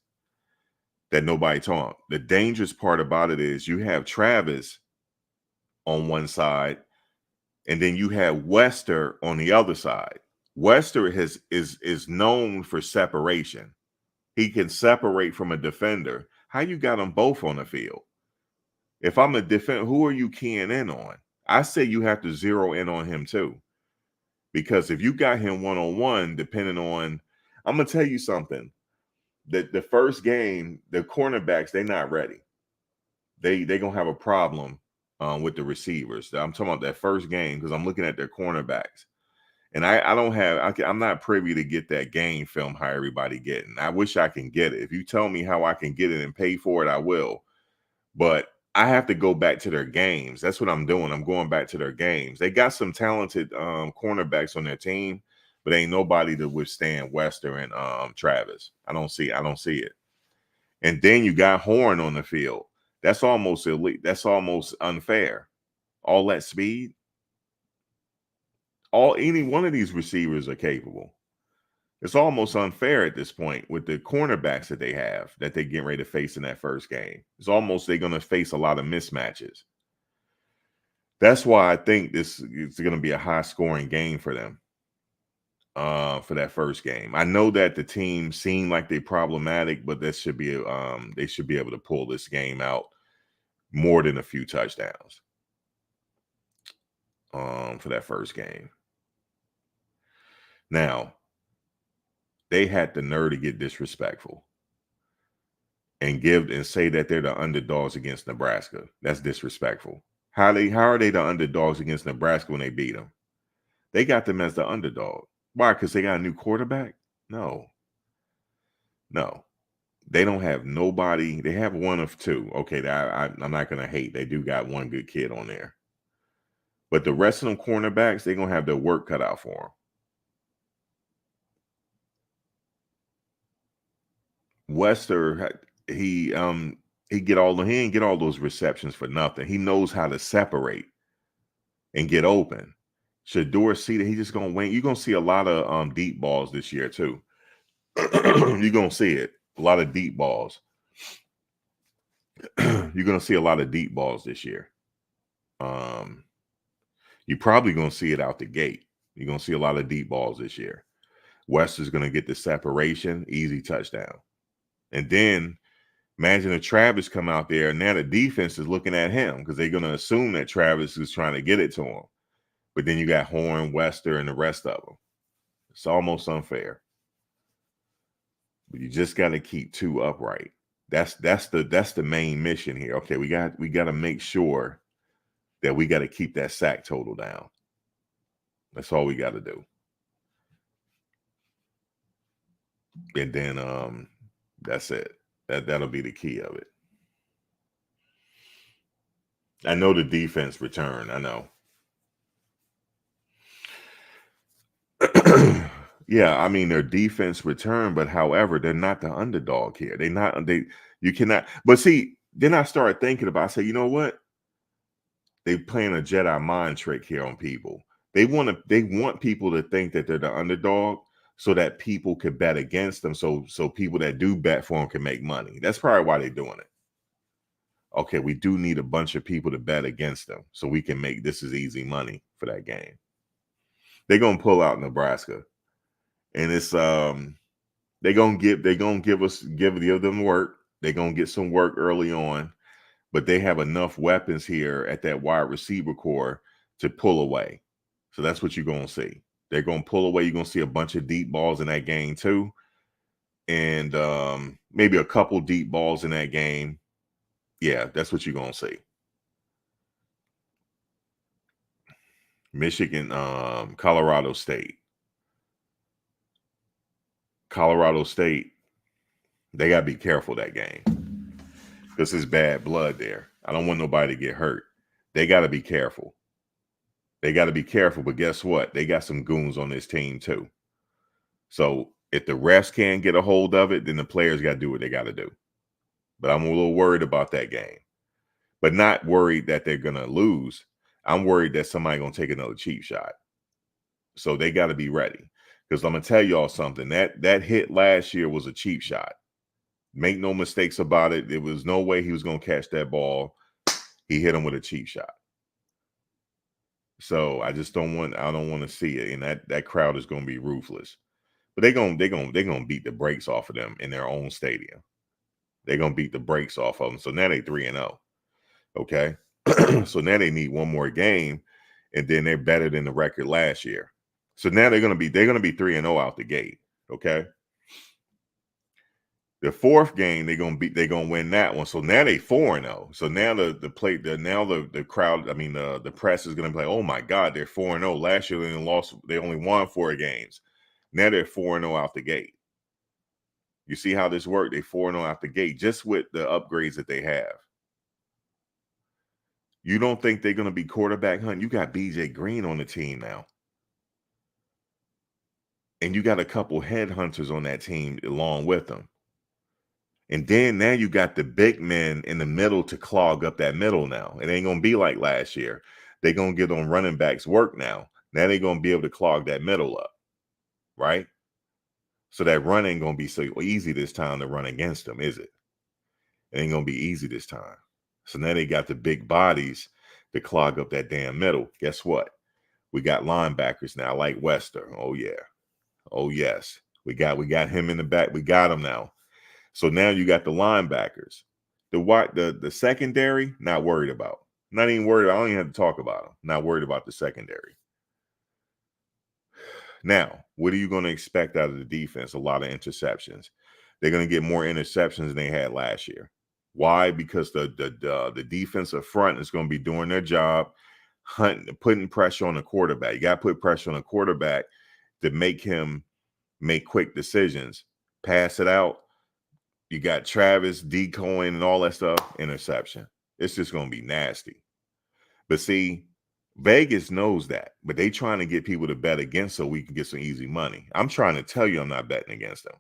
that nobody taught. The dangerous part about it is you have Travis on one side, and then you have Wester on the other side. Wester is known for separation. He can separate from a defender. How you got them both on the field? If I'm a defender, who are you keying in on? I say you have to zero in on him too. Because if you got him one-on-one, depending on, I'm going to tell you something. The first game, the cornerbacks, they're not ready. They going to have a problem with the receivers. I'm talking about that first game because I'm looking at their cornerbacks. And I'm not privy to get that game film how everybody getting. I wish I can get it. If you tell me how I can get it and pay for it, I will. But I have to go back to their games. That's what I'm doing. I'm going back to their games. They got some talented cornerbacks on their team, but ain't nobody to withstand Wester and Travis. I don't see it. And then you got Horn on the field. That's almost elite. That's almost unfair. All that speed. Any one of these receivers are capable. It's almost unfair at this point with the cornerbacks that they have that they're getting ready to face in that first game. It's almost they're going to face a lot of mismatches. That's why I think this is going to be a high-scoring game for them for that first game. I know that the team seemed like they're problematic, but they should be able to pull this game out more than a few touchdowns for that first game. Now, they had the nerve to get disrespectful and say that they're the underdogs against Nebraska. That's disrespectful. How are they the underdogs against Nebraska when they beat them? They got them as the underdog. Why? Because they got a new quarterback? No. They don't have nobody. They have one of two. Okay, I'm not going to hate. They do got one good kid on there. But the rest of them cornerbacks, they're going to have their work cut out for them. Wester, he didn't get all those receptions for nothing. He knows how to separate and get open. Shedeur see that he just gonna win. You're gonna see a lot of deep balls this year too. You're gonna see it. A lot of deep balls. You're gonna see a lot of deep balls this year. You're probably gonna see it out the gate. You're gonna see a lot of deep balls this year. Wester's gonna get the separation, easy touchdown. And then imagine if Travis come out there and now the defense is looking at him because they're going to assume that Travis is trying to get it to him. But then you got Horn, Wester, and the rest of them. It's almost unfair. But you just got to keep two upright. That's the main mission here. Okay, we got to make sure that we got to keep that sack total down. That's all we got to do. And then that's it. That'll be the key of it. I know the defense return. I know. Yeah, I mean their defense return, but however, they're not the underdog here. You cannot. But see, then I started thinking about. I said, you know what? They playing a Jedi mind trick here on people. They want people to think that they're the underdog, so that people could bet against them. So people that do bet for them can make money. That's probably why they're doing it. Okay, we do need a bunch of people to bet against them so we can make this as easy money for that game. They're gonna pull out Nebraska, and it's they're gonna give them work. They're gonna get some work early on, but they have enough weapons here at that wide receiver core to pull away. So that's what you're gonna see. They're going to pull away. You're going to see a bunch of deep balls in that game too. And maybe a couple deep balls in that game. Yeah, that's what you're going to see. Michigan, Colorado State. Colorado State, they got to be careful that game because there's bad blood there. I don't want nobody to get hurt. They got to be careful. They got to be careful, but guess what? They got some goons on this team too. So if the refs can't get a hold of it, then the players got to do what they got to do. But I'm a little worried about that game. But not worried that they're going to lose. I'm worried that somebody's going to take another cheap shot. So they got to be ready. Because I'm going to tell y'all something. That hit last year was a cheap shot. Make no mistakes about it. There was no way he was going to catch that ball. He hit him with a cheap shot. So I don't want to see it. And that crowd is going to be ruthless. But they're going to beat the brakes off of them in their own stadium. They're going to beat the brakes off of them. So now they 3-0. Okay. So now they need one more game, and then they're better than the record last year. So now they're going to be 3-0 out the gate. Okay. The fourth game, they're going to win that one. So now they 4-0. So now the crowd, I mean, the press is going to be like, oh my God, they're 4-0. Last year they only won 4 games. Now they're 4-0 out the gate. You see how this worked? They 4-0 out the gate just with the upgrades that they have. You don't think they're going to be quarterback hunting? You got BJ Green on the team now. And you got a couple headhunters on that team along with them. And then now you got the big men in the middle to clog up that middle now. It ain't going to be like last year. They're going to get on running backs work now. Now they're going to be able to clog that middle up. Right? So that run ain't going to be so easy this time to run against them, is it? It ain't going to be easy this time. So now they got the big bodies to clog up that damn middle. Guess what? We got linebackers now like Wester. Oh, yeah. Oh, yes. We got him in the back. We got him now. So now you got the linebackers. The secondary, not worried about. Not even worried. I don't even have to talk about them. Not worried about the secondary. Now, what are you going to expect out of the defense? A lot of interceptions. They're going to get more interceptions than they had last year. Why? Because the defensive front is going to be doing their job, putting pressure on the quarterback. You got to put pressure on the quarterback to make him make quick decisions. Pass it out. You got Travis decoying and all that stuff. Interception. It's just going to be nasty. But see, Vegas knows that, but they trying to get people to bet against so we can get some easy money. I'm trying to tell you I'm not betting against them.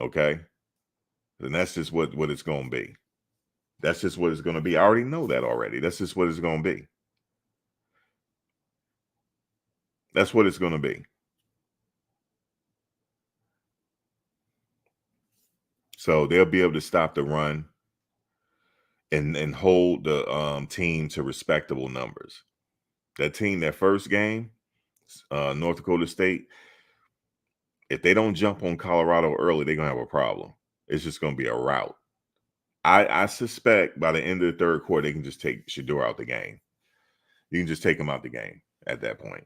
Okay? And that's just what it's going to be. That's just what it's going to be. I already know that already. That's just what it's going to be. That's what it's going to be. So they'll be able to stop the run and hold the team to respectable numbers. That team, that first game, North Dakota State, if they don't jump on Colorado early, they're going to have a problem. It's just going to be a rout. I suspect by the end of the third quarter, they can just take Shedeur out the game. You can just take him out the game at that point.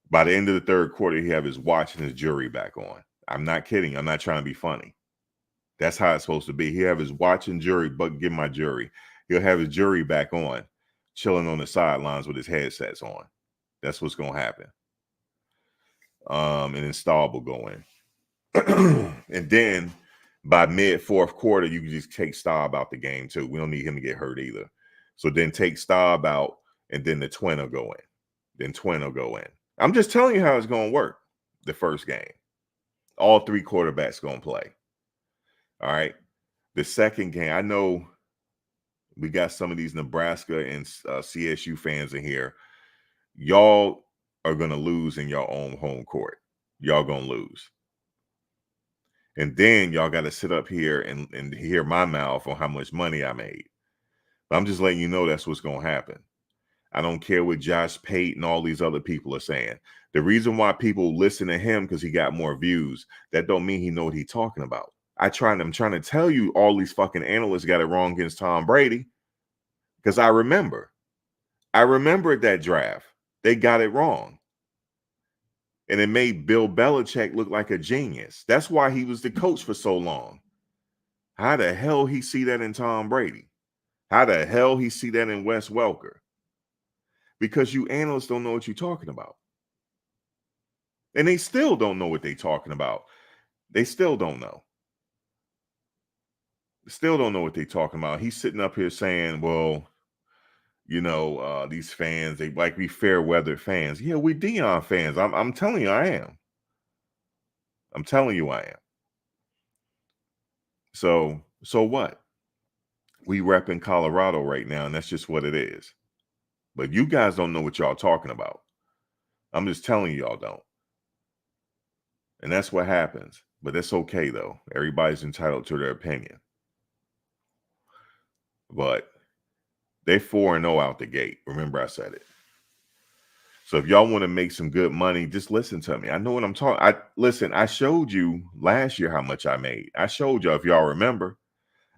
By the end of the third quarter, he have his watch and his jury back on. I'm not kidding. I'm not trying to be funny. That's how it's supposed to be. He have his watch and jury, but give my jury. He'll have his jury back on, chilling on the sidelines with his headsets on. That's what's going to happen. And then Staub will go in. And then by mid-fourth quarter, you can just take Staub out the game too. We don't need him to get hurt either. So then take Staub out, and then the twin will go in. Then twin will go in. I'm just telling you how it's going to work the first game. All 3 quarterbacks going to play. All right. The second game, I know we got some of these Nebraska and CSU fans in here. Y'all are going to lose in your own home court. Y'all going to lose. And then y'all got to sit up here and hear my mouth on how much money I made. But I'm just letting you know that's what's going to happen. I don't care what Josh Pate and all these other people are saying. The reason why people listen to him because he got more views, that don't mean he know what he's talking about. I'm trying to tell you all these fucking analysts got it wrong against Tom Brady because I remember that draft. They got it wrong. And it made Bill Belichick look like a genius. That's why he was the coach for so long. How the hell he see that in Tom Brady? How the hell he see that in Wes Welker? Because you analysts don't know what you're talking about. And they still don't know what they're talking about. They still don't know. Still don't know what they're talking about. He's sitting up here saying, well, these fans, they like be fair weather fans. Yeah, we Deion fans. I'm telling you, I am. I'm telling you, I am. So what? We rep in Colorado right now, and that's just what it is. But you guys don't know what y'all talking about. I'm just telling you, y'all don't. And that's what happens. But that's okay, though. Everybody's entitled to their opinion. But they 4-0 out the gate. Remember I said it. So if y'all want to make some good money, just listen to me. I know what I'm talking. I showed you last year how much I made. I showed y'all, if y'all remember.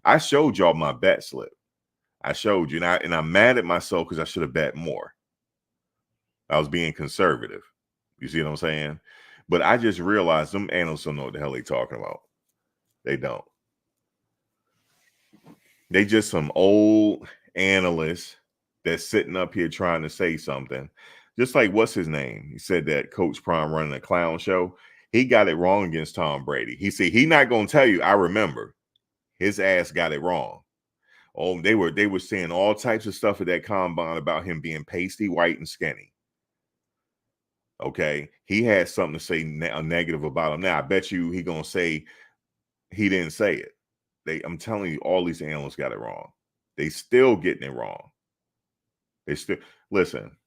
I showed y'all my bet slip. I showed you, and I'm mad at myself because I should have bet more. I was being conservative. You see what I'm saying? But I just realized them analysts don't know what the hell they talking about. They don't. They just some old analysts that's sitting up here trying to say something. Just like, what's his name? He said that Coach Prime running a clown show. He got it wrong against Tom Brady. He said he not going to tell you. I remember. His ass got it wrong. Oh, they were saying all types of stuff at that combine about him being pasty, white, and skinny. Okay, he had something to say negative about him. Now I bet you he gonna say he didn't say it. I'm telling you, all these analysts got it wrong. They still getting it wrong. They still listen.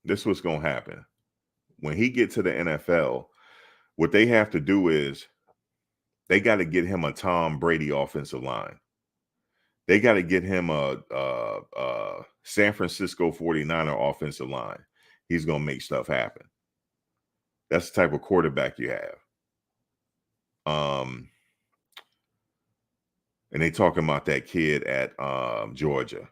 This is what's gonna happen when he get to the NFL. What they have to do is they got to get him a Tom Brady offensive line. They got to get him a San Francisco 49er offensive line. He's going to make stuff happen. That's the type of quarterback you have. And they talking about that kid at Georgia.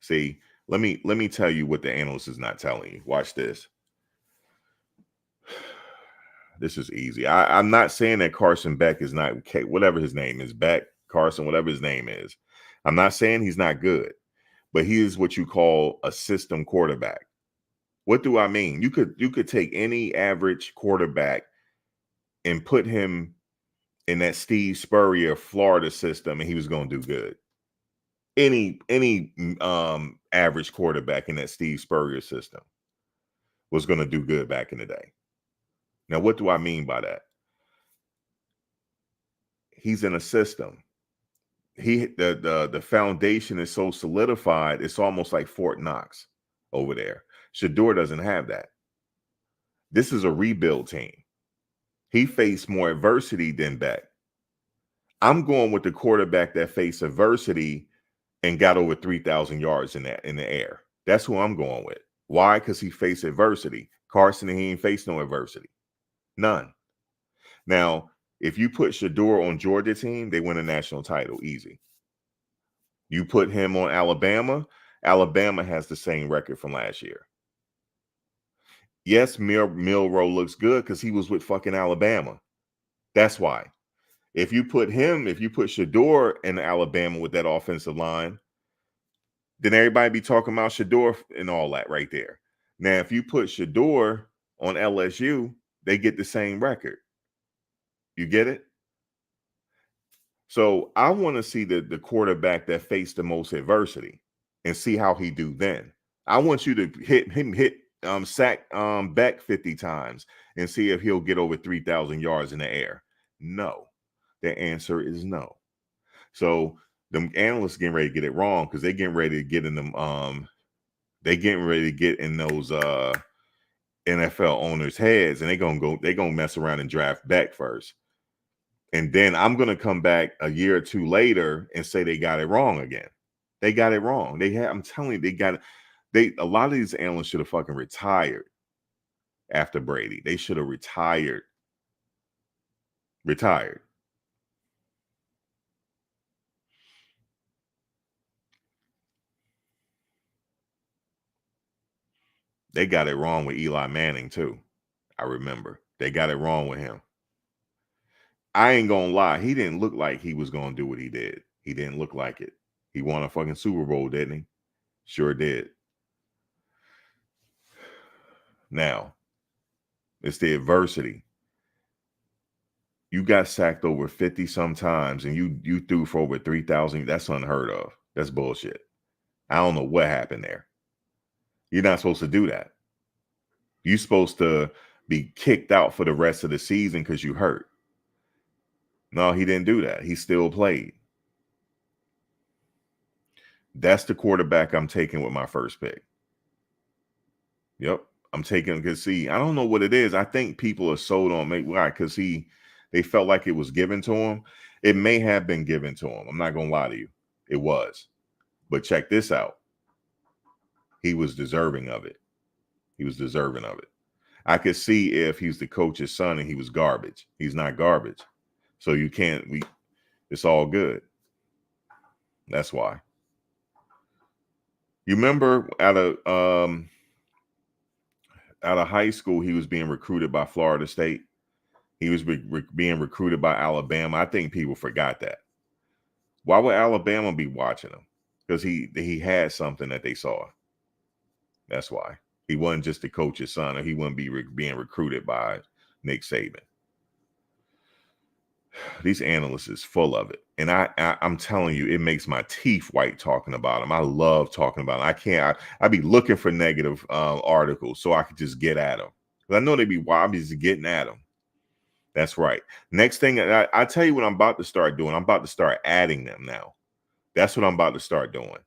See, let me tell you what the analyst is not telling you. Watch this. This is easy. I'm not saying that Carson Beck is not, whatever his name is, Beck, Carson, whatever his name is. I'm not saying he's not good, but he is what you call a system quarterback. What do I mean? You could take any average quarterback and put him in that Steve Spurrier Florida system, and he was going to do good. Any average quarterback in that Steve Spurrier system was going to do good back in the day. Now, what do I mean by that? He's in a system. The foundation is so solidified, it's almost like Fort Knox over there. Shador doesn't have that. This is a rebuild team. He faced more adversity than Beck. I'm going with the quarterback that faced adversity and got over 3,000 yards in the air. That's who I'm going with. Why? Because he faced adversity. Carson, he ain't faced no adversity. None. Now, if you put Shador on Georgia team, they win a national title easy. You put him on Alabama, Alabama has the same record from last year. Yes, Milroe looks good because he was with fucking Alabama. That's why. If you put Shador in Alabama with that offensive line, then everybody be talking about Shador and all that right there. Now, if you put Shador on LSU, they get the same record. You get it? So I want to see the quarterback that faced the most adversity and see how he do then. I want you to sack Beck 50 times and see if he'll get over 3,000 yards in the air. No. The answer is no. So the analysts getting ready to get it wrong because they're getting ready to get in them. They getting ready to get in those NFL owners' heads, and they're gonna mess around and draft Beck first. And then I'm going to come back a year or two later and say they got it wrong again. They got it wrong. I'm telling you, they got it. A lot of these analysts should have fucking retired after Brady. They should have retired. They got it wrong with Eli Manning too. I remember. They got it wrong with him. I ain't gonna lie. He didn't look like he was gonna do what he did. He didn't look like it. He won a fucking Super Bowl, didn't he? Sure did. Now, It's the adversity. You got sacked over 50 sometimes and you threw for over 3,000. That's unheard of. That's bullshit. I don't know what happened there. You're not supposed to do that. You're supposed to be kicked out for the rest of the season because you hurt. No, he didn't do that. He still played. That's the quarterback I'm taking with my first pick. Yep. I'm taking because see, I don't know what it is. I think people are sold on why? Because they felt like it was given to him. It may have been given to him. I'm not gonna lie to you. It was. But check this out. He was deserving of it. He was deserving of it. I could see if he's the coach's son and he was garbage. He's not garbage. So you can't, it's all good. That's why. You remember out of high school, he was being recruited by Florida State. He was being recruited by Alabama. I think people forgot that. Why would Alabama be watching him? Because he had something that they saw. That's why. He wasn't just the coach's son, or he wouldn't be being recruited by Nick Saban. These analysts is full of it. And I'm telling you, it makes my teeth white talking about them. I love talking about them. I be looking for negative articles so I could just get at them. Because I know they be wild, just getting at them. That's right. Next thing, I tell you what I'm about to start doing. I'm about to start adding them now. That's what I'm about to start doing.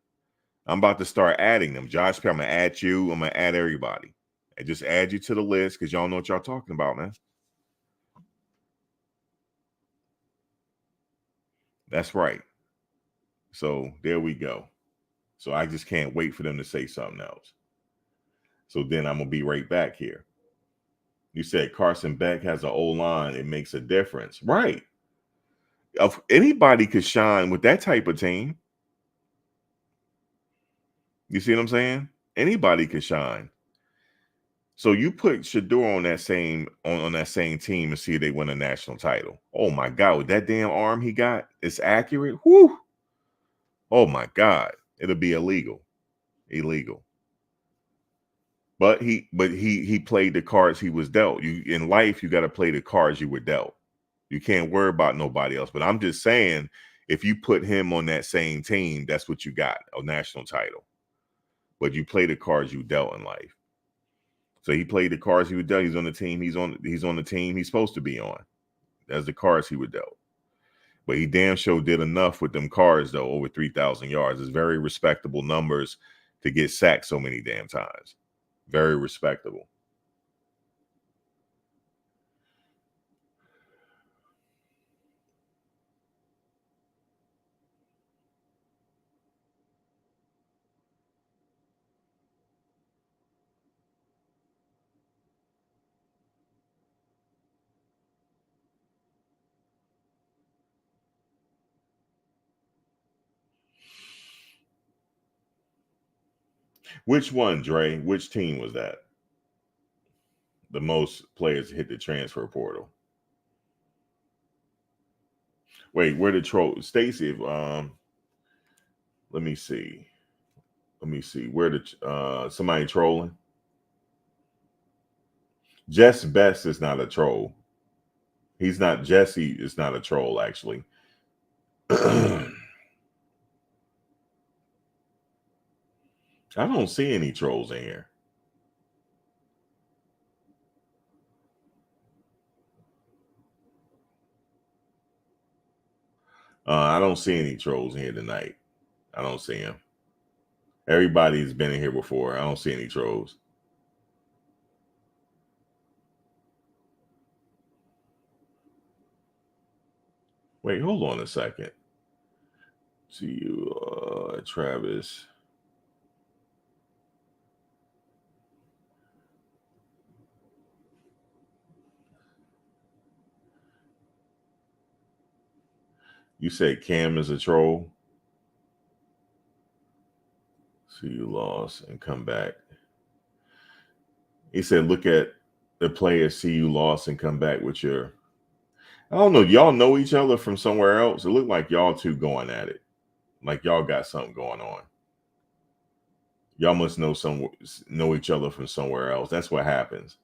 I'm about to start adding them. Josh, I'm going to add you. I'm going to add everybody. And just add you to the list because y'all know what y'all talking about, man. That's right. So there we go. So I just can't wait for them to say something else. So then I'm going to be right back here. You said Carson Beck has an O-line. It makes a difference. Right. If anybody could shine with that type of team. You see what I'm saying? Anybody could shine. So you put Shedeur on that same team and see if they win a national title. Oh my God, with that damn arm he got, it's accurate. Whoo! Oh my God, it'll be illegal. But he played the cards he was dealt. You in life, you got to play the cards you were dealt. You can't worry about nobody else. But I'm just saying, if you put him on that same team, that's what you got, a national title. But you play the cards you dealt in life. So he played the cards he was dealt. He's on the team. He's on the team he's supposed to be on. That's the cards he was dealt. But he damn sure did enough with them cards, though, over 3,000 yards. It's very respectable numbers to get sacked so many damn times. Very respectable. Which one, Dre? Which team was that? The most players hit the transfer portal. Wait, where the troll? Stacy, let me see. Where the somebody trolling? Jess Best is not a troll. He's not. Jesse is not a troll, actually. I don't see any trolls in here. I don't see any trolls in here tonight. I don't see them. Everybody's been in here before. I don't see any trolls. Wait, hold on a second. See you, Travis. You said Cam is a troll. See you lost and come back. He said, look at the players, see you lost and come back with your. I don't know. Y'all know each other from somewhere else. It looked like y'all two going at it. Like y'all got something going on. Y'all must know each other from somewhere else. That's what happens.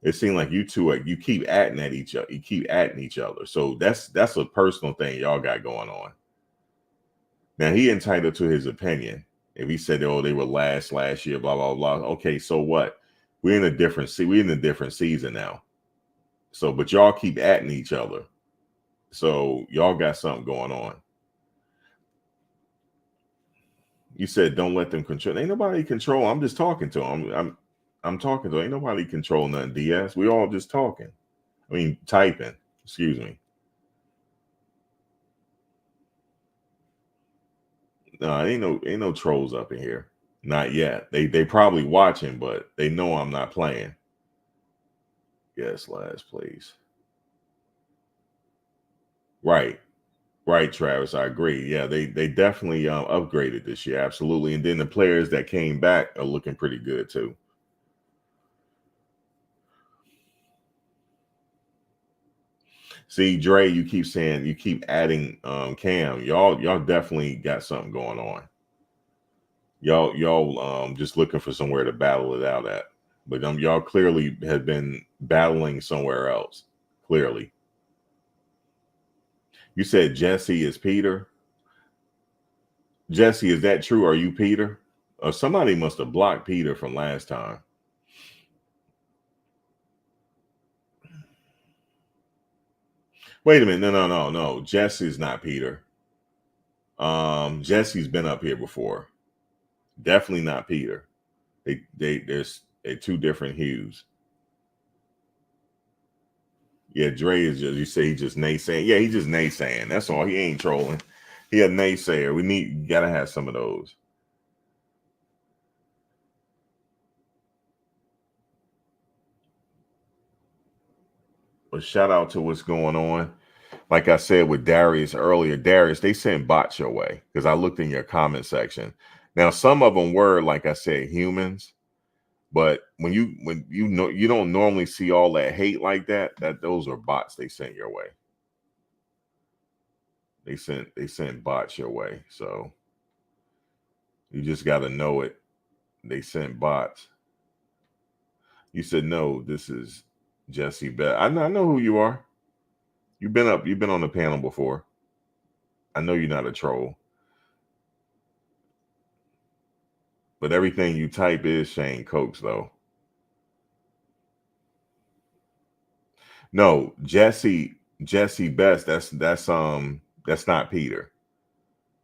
It seemed like you two you keep atting at each other. You keep atting each other. So that's a personal thing y'all got going on. Now he entitled to his opinion. If he said, "Oh, they were last year," blah blah blah. Okay, so what? We're in a different season now. So, but y'all keep atting each other. So y'all got something going on. You said don't let them control. Ain't nobody control. I'm just talking to them. I'm talking to. Ain't nobody control nothing. DS. We all just talking. I mean, typing. Excuse me. No, ain't no trolls up in here. Not yet. They probably watching, but they know I'm not playing. Yes, last please. Right, Travis. I agree. Yeah, they definitely upgraded this year, absolutely. And then the players that came back are looking pretty good too. See, Dre, you keep saying you keep adding Cam. Y'all definitely got something going on. Y'all just looking for somewhere to battle it out at. But y'all clearly have been battling somewhere else. Clearly. You said Jesse is Peter. Jesse, is that true? Are you Peter? Somebody must have blocked Peter from last time. Wait a minute. No. Jesse's not Peter. Jesse's been up here before. Definitely not Peter. There's two different hues. Yeah, Dre is just, you say he's just naysaying. Yeah, he's just naysaying. That's all. He ain't trolling. He a naysayer. You gotta have some of those. But shout out to what's going on. Like I said with Darius earlier, Darius, they sent bots your way because I looked in your comment section. Now, some of them were, like I said, humans. But when you know you don't normally see all that hate like that, those are bots they sent your way. They sent bots your way. So you just got to know it. They sent bots. You said no, this is Jesse Bell. I know who you are. You've been on the panel before. I know you're not a troll. But everything you type is Shane Cokes, though. No, Jesse Best. That's not Peter.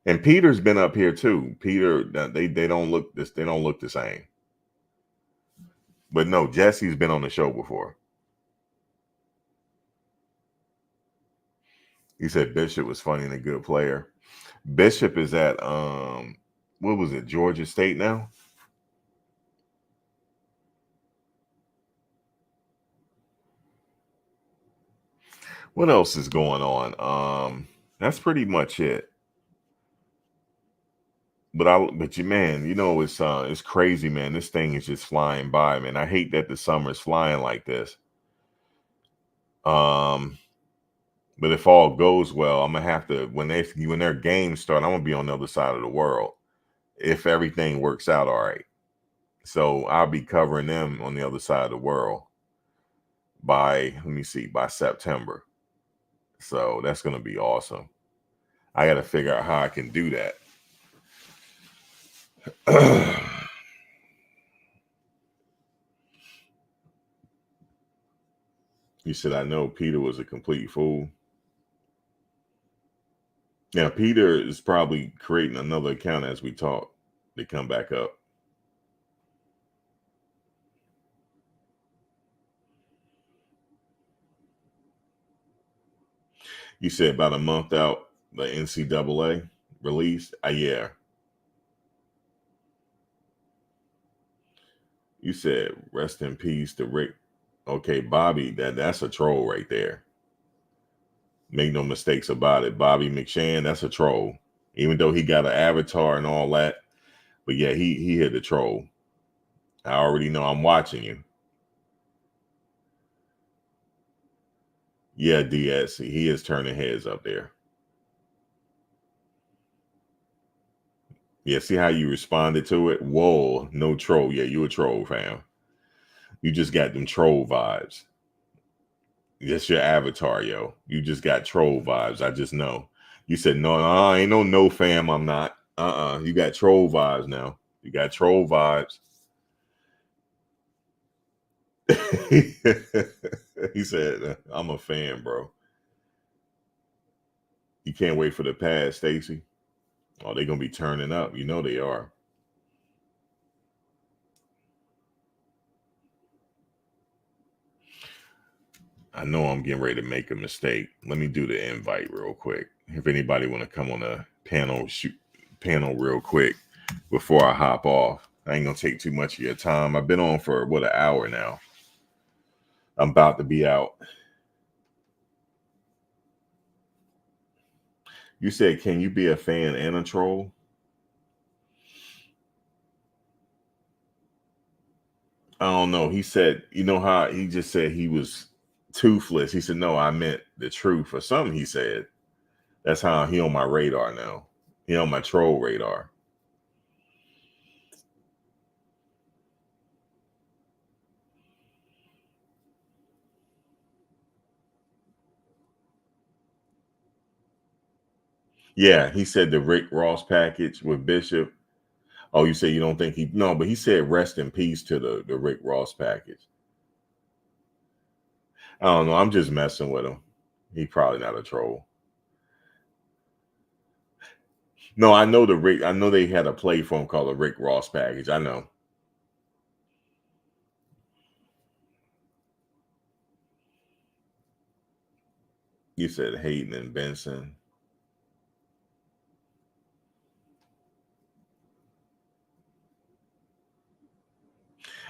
And Peter's been up here too. Peter, they don't look the same. But no, Jesse's been on the show before. He said Bishop was funny and a good player. Bishop is at what was it, Georgia State now? What else is going on? That's pretty much it. But you, man, you know, it's crazy, man. This thing is just flying by, man. I hate that the summer's flying like this. But if all goes well, I'm gonna have to when their games start, I'm gonna be on the other side of the world. If everything works out all right. So I'll be covering them on the other side of the world by September. So that's gonna be awesome. I gotta figure out how I can do that. You said I know Peter was a complete fool. Now Peter is probably creating another account as we talk to come back up. You said about a month out, the NCAA released. Yeah. You said rest in peace to Rick. Okay, Bobby, that's a troll right there. Make no mistakes about it. Bobby McShan, that's a troll. Even though he got an avatar and all that. But yeah, he hit the troll. I already know. I'm watching you. Yeah, DS. He is turning heads up there. Yeah, see how you responded to it? Whoa, no troll. Yeah, you a troll, fam. You just got them troll vibes. That's your avatar, yo. You just got troll vibes. I just know. You said no, ain't no fam. I'm not. You got troll vibes now. You got troll vibes. He said, "I'm a fan, bro." You can't wait for the pass, Stacy. Oh, they're gonna be turning up. You know they are. I know I'm getting ready to make a mistake. Let me do the invite real quick. If anybody want to come on the panel real quick before I hop off. I ain't gonna take too much of your time. I've been on for an hour now. I'm about to be out. You said, can you be a fan and a troll? I don't know. He said, you know how he just said he was toothless. He said, no, I meant the truth or something. He said, that's how he on my radar now. He on my troll radar. Yeah, he said the Rick Ross package with Bishop. Oh, you say you don't think he? No, but he said rest in peace to the Rick Ross package. I don't know. I'm just messing with him. He probably not a troll. No, I know I know they had a play for him called the Rick Ross package. I know. You said Hayden and Benson.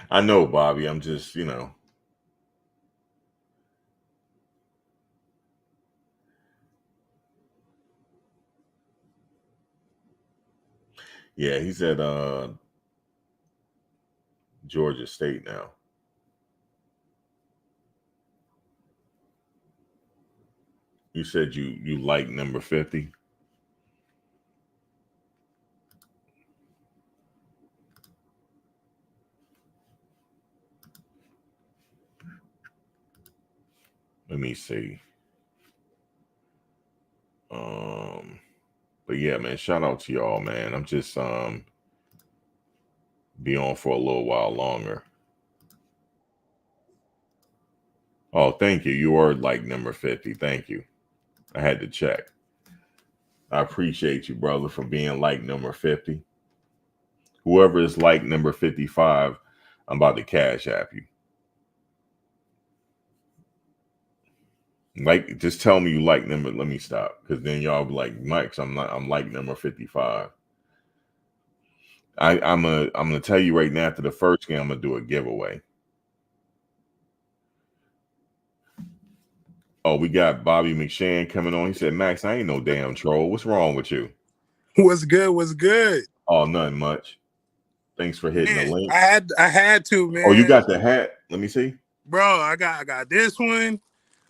I know, Bobby. I'm just, Yeah, he's at Georgia State now. You said you like number 50. Let me see. But yeah, man, shout out to y'all, man. I'm just be on for a little while longer. Oh, thank you. You are like number 50. Thank you. I had to check. I appreciate you, brother, for being like number 50. Whoever is like number 55, I'm about to cash app you. Like, just tell me you like number. Let me stop, because then y'all be like, Mike's. I'm like number 55. I'm gonna tell you right now. After the first game, I'm gonna do a giveaway. Oh, we got Bobby McShann coming on. He said, Max, I ain't no damn troll. What's wrong with you? What's good? What's good? Oh, nothing much. Thanks for hitting the link. I had to, man. Oh, you got the hat? Let me see. Bro, I got this one.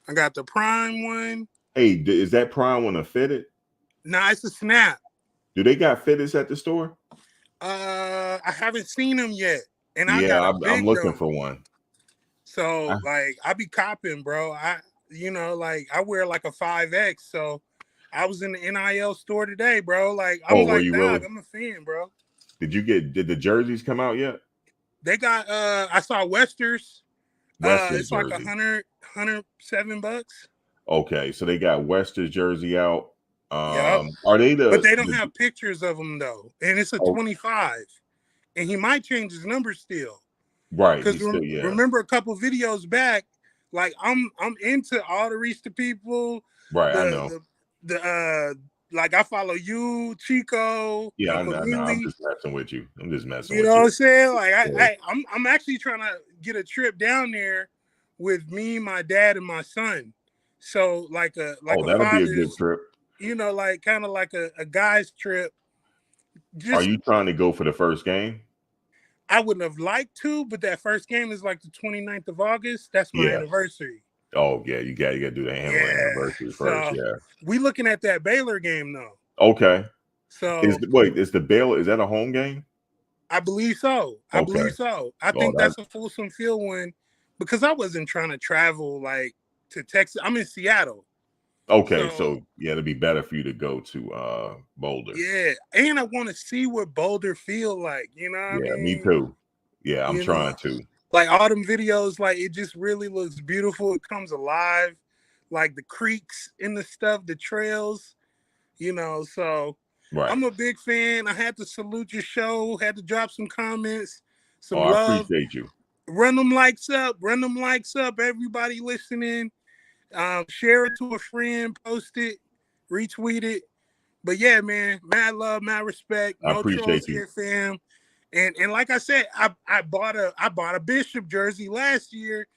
I got the Prime one. Hey, is that Prime one a fitted? Nah, it's a Snap. Do they got fitteds at the store? I haven't seen them yet. And I'm looking for one. So I be copping, bro. I wear like a 5X. So I was in the NIL store today, bro. Like I'm like, dog, really? I'm a fan, bro. Did the jerseys come out yet? They got I saw Wester's. It's like jersey. $107. Okay, so they got Wester's jersey out. Yep. Are they but they don't have pictures of them though, and it's a 25, and he might change his number still. Right. Because remember a couple videos back, like I'm into all the Reach the People. Right, I know. Like I follow you, Chico. Yeah, I know. I'm just messing with you. I'm just messing with you. You know what I'm saying? Like I'm actually trying to get a trip down there with me, my dad, and my son. So that'll be a good trip. You know, like kind of like a guy's trip. Are you trying to go for the first game? I wouldn't have liked to, but that first game is like the 29th of August. That's my anniversary. Oh yeah, you gotta do the anniversary first. Yeah, we looking at that Baylor game though. Okay. So is the Baylor, is that a home game? I believe so. I Okay. believe so. I Oh, think that that's a Folsom Field one because I wasn't trying to travel like to Texas. I'm in Seattle. okay. So So yeah, it'd be better for you to go to Boulder. yeah, and I want to see what Boulder feel like. You know what I Yeah, me mean? too. Yeah, I'm You trying know, to. like all them videos, like it just really looks beautiful. It comes alive, like the creeks and the stuff, the trails. You know, so Right. I'm a big fan. I had to salute your show. Had to drop some comments, Oh, some I love. appreciate you. Run them likes up. Run them likes up. Everybody listening. Share it to a friend. Post it. Retweet it. But yeah, man, mad love, mad respect. I No trolls appreciate you. here, fam. And like I said, I bought a Bishop jersey last year,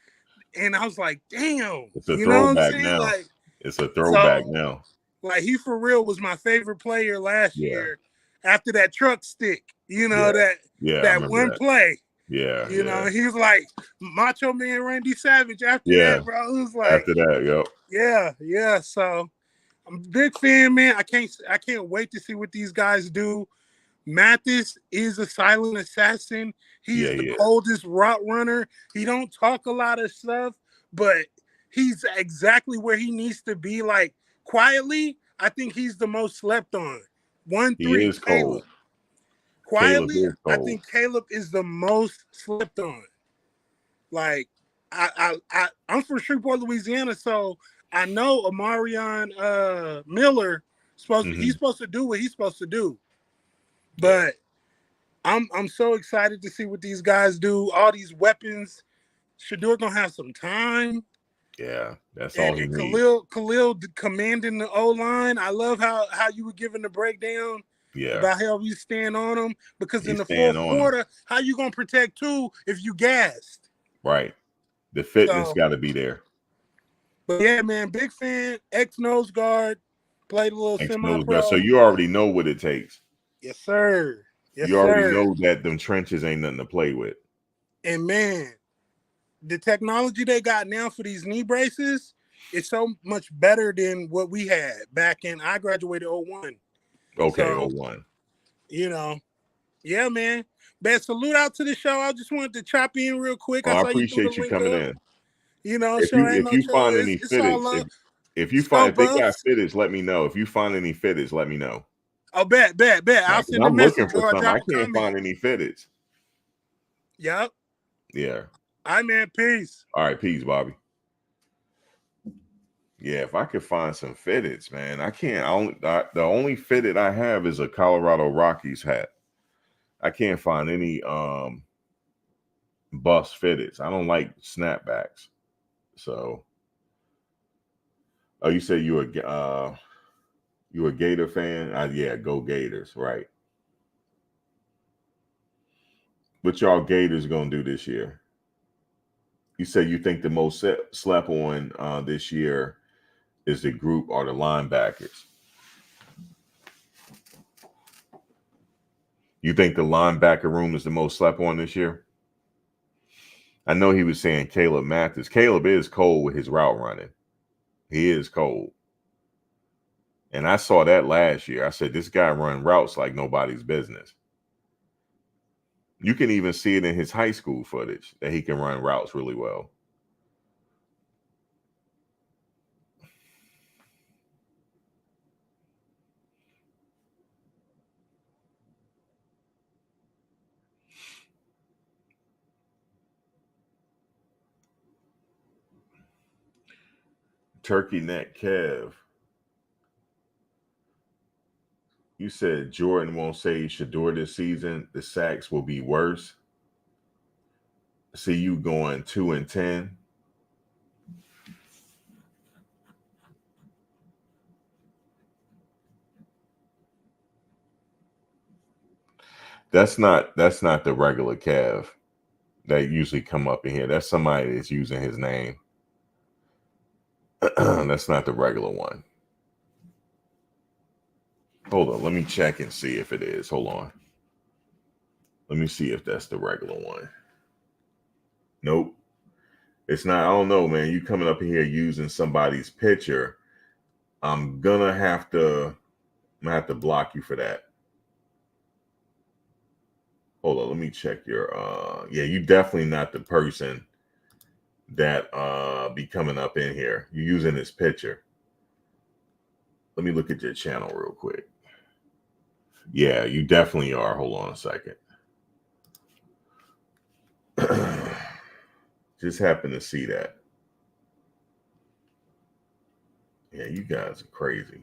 and I was like, damn, It's a you know what I'm throwback saying? now. Like, It's a throwback so now. like he for real was my favorite player last Yeah. year after that truck stick, you know, Yeah. I that remember one that. play. Yeah. You know, he was like Macho Man Randy Savage after Yeah. that, bro. It was like After that, yep. yeah. So I'm a big fan, man. I can't wait to see what these guys do. Mathis is a silent assassin. He's Yeah, the he is. coldest route runner. He don't talk a lot of stuff, but he's exactly where he needs to be. Like quietly, I think he's the most slept on. 1-3, He is Caleb. cold. Caleb Quietly, is I cold. think Caleb is the most slept on. Like I'm from Shreveport, Louisiana, so I know Amarion Miller he's supposed to do what he's supposed to do. But I'm so excited to see what these guys do. All these weapons. Shedeur gonna have some time. Yeah, that's all he And needs. Khalil commanding the O line. I love how you were giving the breakdown about how we stand on them. Because in the fourth quarter, how you gonna protect two if you gassed? Right. The fitness got to be there. But yeah, man, big fan. Ex nose guard, played a little semi-pro. So you already know what it takes. Yes, sir. You already know that them trenches ain't nothing to play with. And man, the technology they got now for these knee braces is so much better than what we had back in. I graduated 01. Okay, so, 01. You know, yeah, man. But salute out to the show. I just wanted to chop in real quick. I saw appreciate you coming in. You know, if you find any fittage, if they got fittage, let me know. If you find any fittage, let me know. Oh, bet. I'll send a message. I'm looking for some. I can't find any fittage. Yep. Yeah. All right, man. Peace. All right, peace, Bobby. Yeah, if I could find some fitteds, man, I can't. The only fitted I have is a Colorado Rockies hat. I can't find any bust fitteds. I don't like snapbacks. So, oh, you said you a Gator fan? Yeah, go Gators, right? What y'all Gators gonna do this year? You said you think the most slept on this year is the group or the linebackers. You think the linebacker room is the most slept on this year? I know he was saying Caleb Mathis. Caleb is cold with his route running. He is cold. And I saw that last year. I said, this guy run routes like nobody's business. You can even see it in his high school footage that he can run routes really well. Turkey Neck Kev. You said Jordan won't say Shedeur this season. The sacks will be worse. See you going 2-10. That's not the regular Kev that usually come up in here. That's somebody that's using his name. That's not the regular one. Hold on, let me check and see if it is. Hold on. Let me see if that's the regular one. Nope. It's not. I don't know, man. You coming up in here using somebody's picture. I'm gonna have to block you for that. Hold on, let me check your yeah, you definitely not the person that be coming up in here. You're using this picture. Let me look at your channel real quick. Yeah, you definitely are. Hold on a second. Just happened to see that. Yeah, you guys are crazy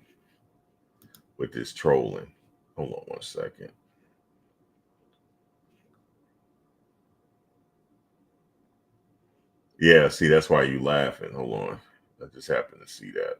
with this trolling. Hold on one second. Yeah, see, that's why you laughing. Hold on. I just happened to see that.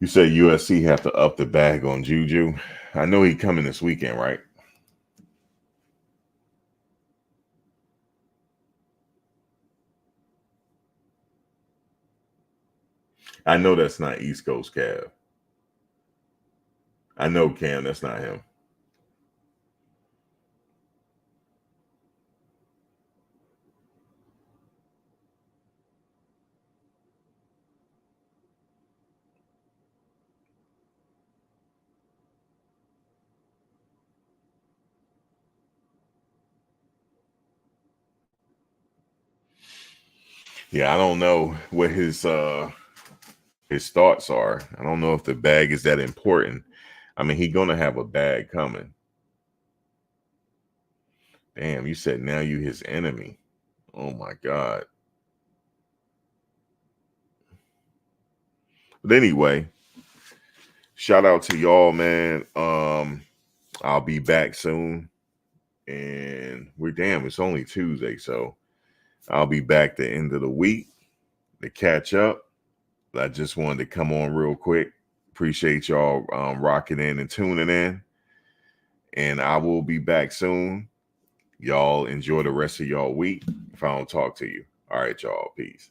You said USC have to up the bag on Juju. I know he coming this weekend, right? I know that's not East Coast Cav. I know Cam, that's not him. Yeah, I don't know what his thoughts are. I don't know if the bag is that important. I mean, he's gonna have a bag coming. Damn, you said now you his enemy. Oh my God. But anyway, shout out to y'all, man. I'll be back soon. And it's only Tuesday, so I'll be back the end of the week to catch up. I just wanted to come on real quick. Appreciate y'all rocking in and tuning in. And I will be back soon. Y'all enjoy the rest of y'all week if I don't talk to you. All right, y'all. Peace.